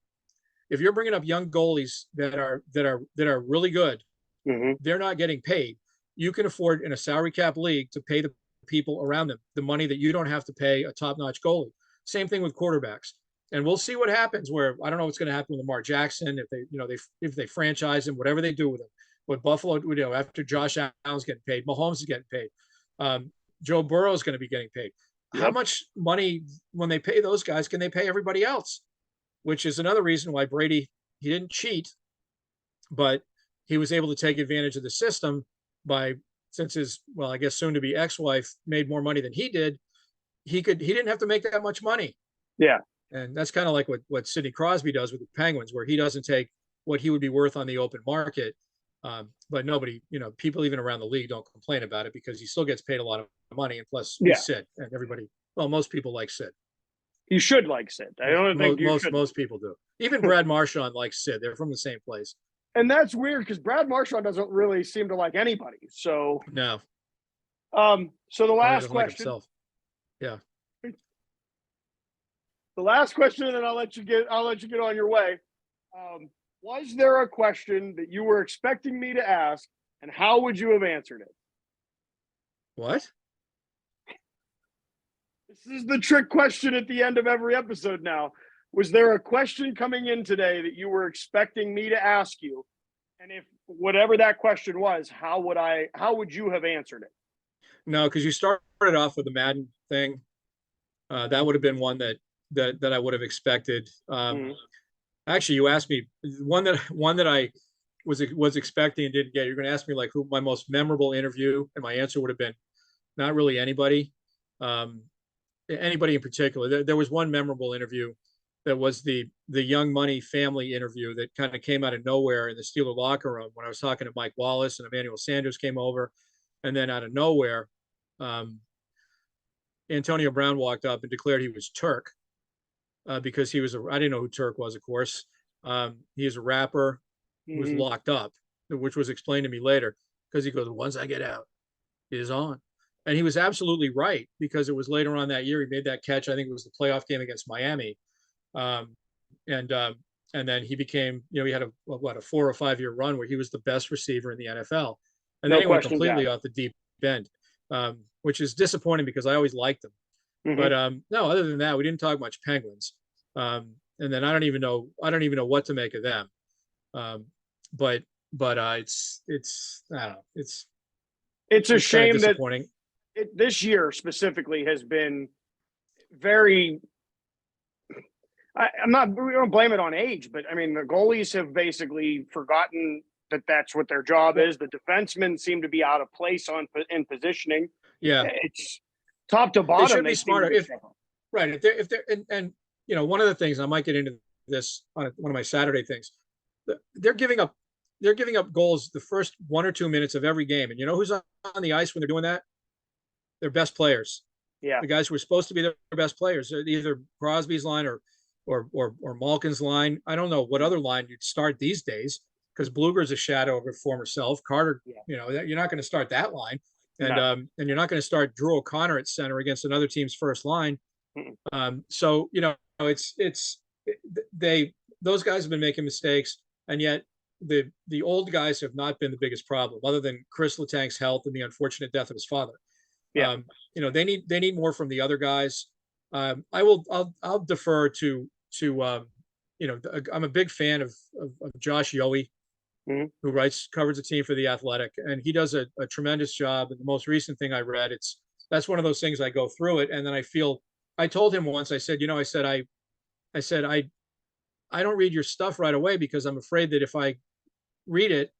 If you're bringing up young goalies that are really good, they're not getting paid. You can afford, in a salary cap league, to pay the people around them the money that you don't have to pay a top-notch goalie. Same thing with quarterbacks. And we'll see what happens, where I don't know what's going to happen with Lamar Jackson, if they franchise him, whatever they do with him. What Buffalo, after Josh Allen's getting paid, Mahomes is getting paid. Joe Burrow is going to be getting paid. How much money, when they pay those guys, can they pay everybody else? Which is another reason why Brady, he didn't cheat, but he was able to take advantage of the system by since his, well, I guess soon to be ex-wife made more money than he did, he didn't have to make that much money. Yeah. And that's kind of like what Sidney Crosby does with the Penguins, where he doesn't take what he would be worth on the open market. But nobody, people even around the league don't complain about it because he still gets paid a lot of money. And plus, he's Sid, and everybody, well, most people like Sid. You should like Sid. I don't think most people do. Even Brad Marchand likes Sid. They're from the same place. And that's weird because Brad Marchand doesn't really seem to like anybody. So no. So the last question. Like yeah. The last question, and then I'll let you get on your way. Was there a question that you were expecting me to ask, and how would you have answered it? What? This is the trick question at the end of every episode now. Was there a question coming in today that you were expecting me to ask you? And if whatever that question was, how would you have answered it? No, because you started off with the Madden thing. That would have been one that I would have expected. Actually, you asked me one that I was expecting and didn't get. You're going to ask me like who my most memorable interview, and my answer would have been not really anybody. Anybody in particular. There was one memorable interview that was the Young Money family interview that kind of came out of nowhere in the Steeler locker room when I was talking to Mike Wallace and Emmanuel Sanders came over, and then out of nowhere, Antonio Brown walked up and declared he was Turk because he was I didn't know who Turk was, of course. He is a rapper who was locked up, which was explained to me later because he goes, once I get out, it is on. And he was absolutely right because it was later on that year he made that catch. I think it was the playoff game against Miami. And then he became, he had a 4 or 5 year run where he was the best receiver in the NFL. And then he went completely off the deep end, which is disappointing because I always liked him. But no, other than that, we didn't talk much Penguins. And then I don't even know what to make of them. But it's I don't know. It's a shame that this year specifically has been very. We don't blame it on age, but I mean, the goalies have basically forgotten that that's what their job is. The defensemen seem to be out of place in positioning. Yeah. It's top to bottom. They should be smarter. If they're, and one of the things, I might get into this on one of my Saturday things, they're giving up goals the first 1 or 2 minutes of every game. And you know who's on the ice when they're doing that? Their best players. Yeah. The guys who are supposed to be their best players, either Crosby's line or Malkin's line. I don't know what other line you'd start these days because Blueger's a shadow of her former self. Carter, you're not going to start that line. And and you're not going to start Drew O'Connor at center against another team's first line. So those guys have been making mistakes, and yet the old guys have not been the biggest problem, other than Chris Letang's health and the unfortunate death of his father. Yeah. They need more from the other guys. I'll defer to I'm a big fan of Josh Yohe, who covers the team for The Athletic, and he does a tremendous job. And the most recent thing I read, that's one of those things I go through it, and then I told him once, I said, I don't read your stuff right away because I'm afraid that if I read it,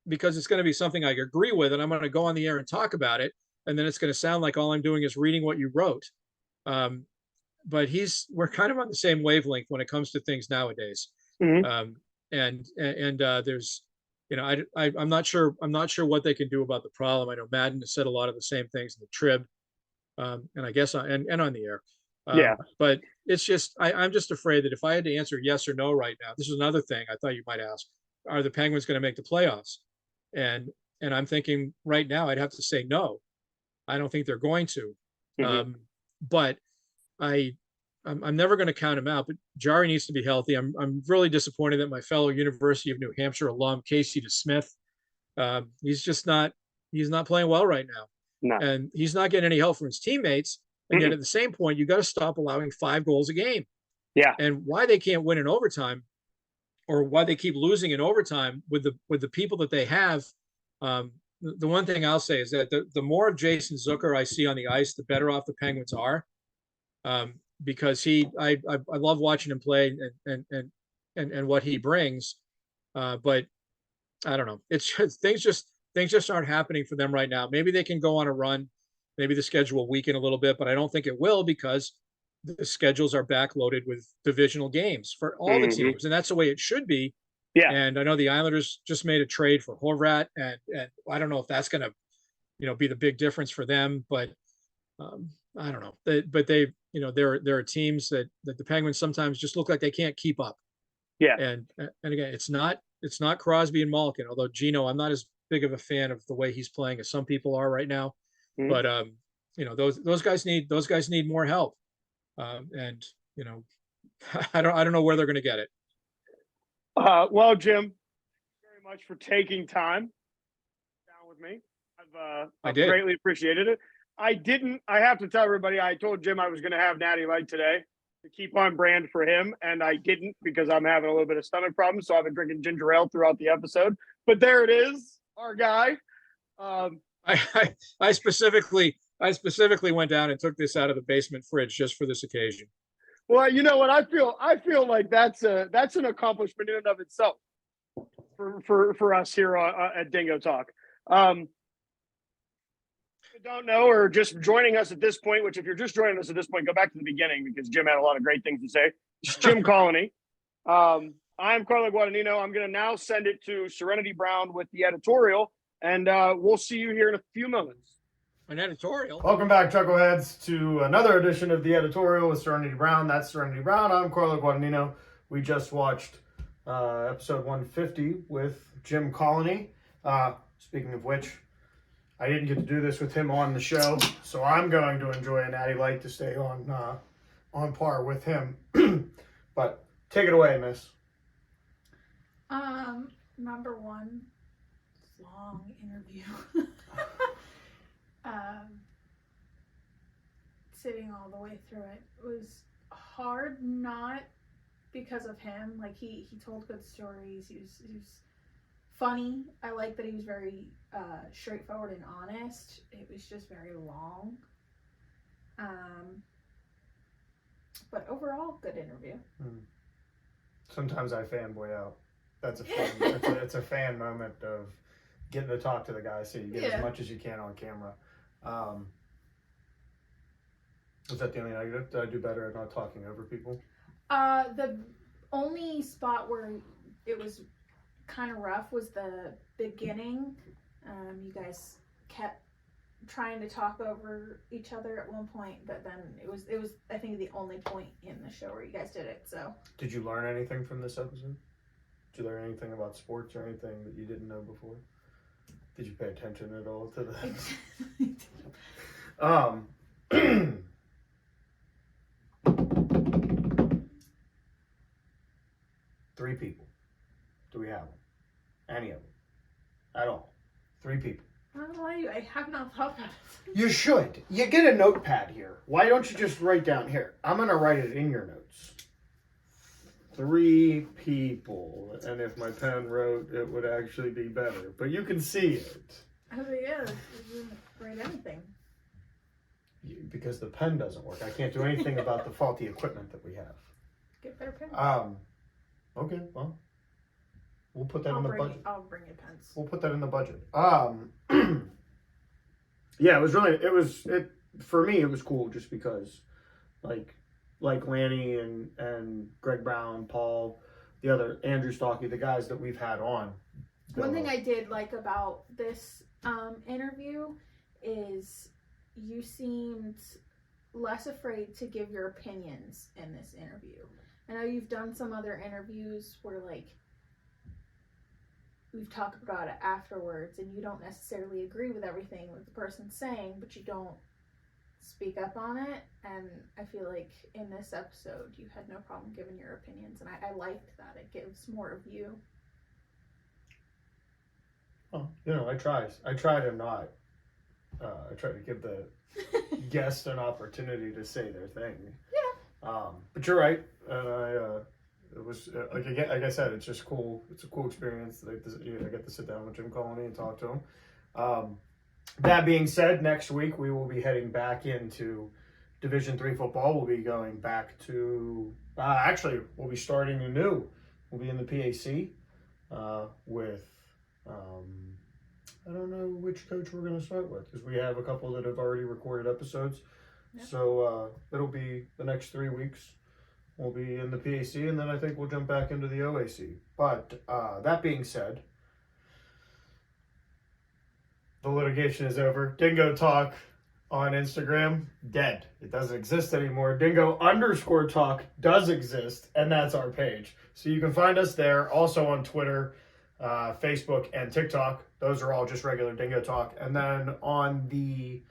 because it's going to be something I agree with, and I'm going to go on the air and talk about it, and then it's going to sound like all I'm doing is reading what you wrote. But we're kind of on the same wavelength when it comes to things nowadays. And there's, I'm not sure what they can do about the problem. I know Madden has said a lot of the same things in the Trib, and I guess and on the air. But it's just, I'm just afraid that if I had to answer yes or no right now, this is another thing I thought you might ask: are the Penguins going to make the playoffs? And I'm thinking right now I'd have to say no. I don't think they're going to. But I'm never going to count him out. But Jari needs to be healthy. I'm really disappointed that my fellow University of New Hampshire alum Casey DeSmith, he's not playing well right now. No. And he's not getting any help from his teammates. And yet at the same point, you got to stop allowing 5 goals a game. Yeah. And why they can't win in overtime, or why they keep losing in overtime with the people that they have. The one thing I'll say is that the more of Jason Zucker I see on the ice, the better off the Penguins are. Because I love watching him play and what he brings. But I don't know. It's just, things just aren't happening for them right now. Maybe they can go on a run. Maybe the schedule will weaken a little bit, but I don't think it will because the schedules are backloaded with divisional games for all the teams, and that's the way it should be. Yeah. And I know the Islanders just made a trade for Horvat, and I don't know if that's going to, be the big difference for them, but I don't know. But they, there are teams that the Penguins sometimes just look like they can't keep up. Yeah. And again, it's not Crosby and Malkin, although Gino, I'm not as big of a fan of the way he's playing as some people are right now. But those guys need more help. And I don't know where they're going to get it. Well, Jim, thank you very much for taking time down with me. I've greatly appreciated it. I have to tell everybody, I told Jim I was going to have Natty Light today to keep on brand for him, and I didn't because I'm having a little bit of stomach problems, so I've been drinking ginger ale throughout the episode. But there it is, our guy. I specifically went down and took this out of the basement fridge just for this occasion. Well, you know what? I feel like that's an accomplishment in and of itself for us here at Dingo Talk. If you don't know, or just joining us at this point, which if you're just joining us at this point, go back to the beginning because Jim had a lot of great things to say. It's Jim Colony. I'm Carlo Guadagnino. I'm going to now send it to Serenity Brown with the editorial, and we'll see you here in a few moments. An editorial. Welcome back, Chuckleheads, to another edition of the editorial with Serenity Brown. That's Serenity Brown. I'm Carlo Guadagnino. We just watched episode 150 with Jim Colony. Speaking of which, I didn't get to do this with him on the show, so I'm going to enjoy a Natty Light to stay on par with him. But take it away, miss. Number one, long interview. Sitting all the way through it was hard, not because of him. Like he told good stories. He was funny. I like that he was very straightforward and honest. It was just very long. But overall, good interview. Sometimes I fanboy out. That's a fun, it's a fan moment of getting to talk to the guy so you get as much as you can on camera. Was that the only negative? Did I do better at not talking over people? The only spot where it was kind of rough was the beginning. You guys kept trying to talk over each other at one point, but then it was I think the only point in the show where you guys did it. So did you learn anything from this episode? Did you learn anything about sports or anything that you didn't know before? Did you pay attention at all to that? 3 people. Do we have them? Any of them? At all? 3 people. I don't know why I have not thought about it. You should. You get a notepad here. Why don't you just write down here? I'm going to write it in your notes. 3 people. And if my pen wrote, it would actually be better. But you can see it. I was like, yeah, it didn't write anything. Because the pen doesn't work. I can't do anything about the faulty equipment that we have. Get better pens. Okay, well, we'll put that in the budget. I'll bring you pens. We'll put that in the budget. Yeah, for me, it was cool just because, like Lanny and Greg Brown, Paul, the other, Andrew Stockey, the guys that we've had on. One thing I did like about this interview is you seemed less afraid to give your opinions in this interview. I know you've done some other interviews where, like, we've talked about it afterwards and you don't necessarily agree with everything that the person's saying, but you don't speak up on it. And I feel like in this episode, you had no problem giving your opinions. And I liked that. It gives more of you. Well, I try to not. I try to give the guest an opportunity to say their thing. Yeah. But you're right, and it was like I said, it's just cool. It's a cool experience. I get to sit down with Jim Colony and talk to him. That being said, next week we will be heading back into Division III football. We'll be going back to actually we'll be starting anew. We'll be in the PAC with I don't know which coach we're going to start with because we have a couple that have already recorded episodes. Yeah. So it'll be the next 3 weeks. We'll be in the PAC, and then I think we'll jump back into the OAC. But that being said, the litigation is over. Dingo Talk on Instagram, dead. It doesn't exist anymore. Dingo_talk does exist, and that's our page. So you can find us there. Also on Twitter, Facebook, and TikTok. Those are all just regular Dingo Talk. And then on the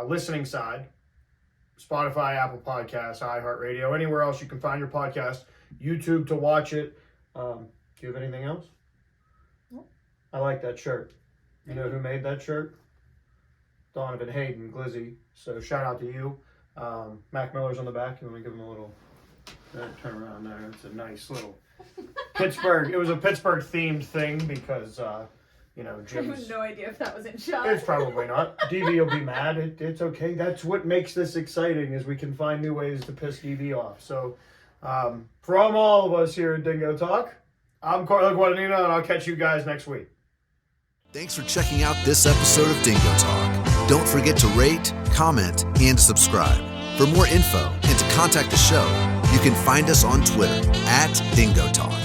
listening side, Spotify, Apple Podcasts, iHeartRadio, anywhere else you can find your podcast, YouTube to watch it. Do you have anything else? No. I like that shirt. You know who made that shirt? Donovan Hayden, Glizzy. So shout out to you. Mac Miller's on the back. You want to give him a little turn around there? It's a nice little Pittsburgh. It was a Pittsburgh themed thing because I Jim's. have no idea if that was in shot. It's probably not. DV will be mad. It's okay. That's what makes this exciting is we can find new ways to piss DV off. So from all of us here at Dingo Talk, I'm Carlo Guadagnino, and I'll catch you guys next week. Thanks for checking out this episode of Dingo Talk. Don't forget to rate, comment, and subscribe. For more info and to contact the show, you can find us on Twitter @DingoTalk.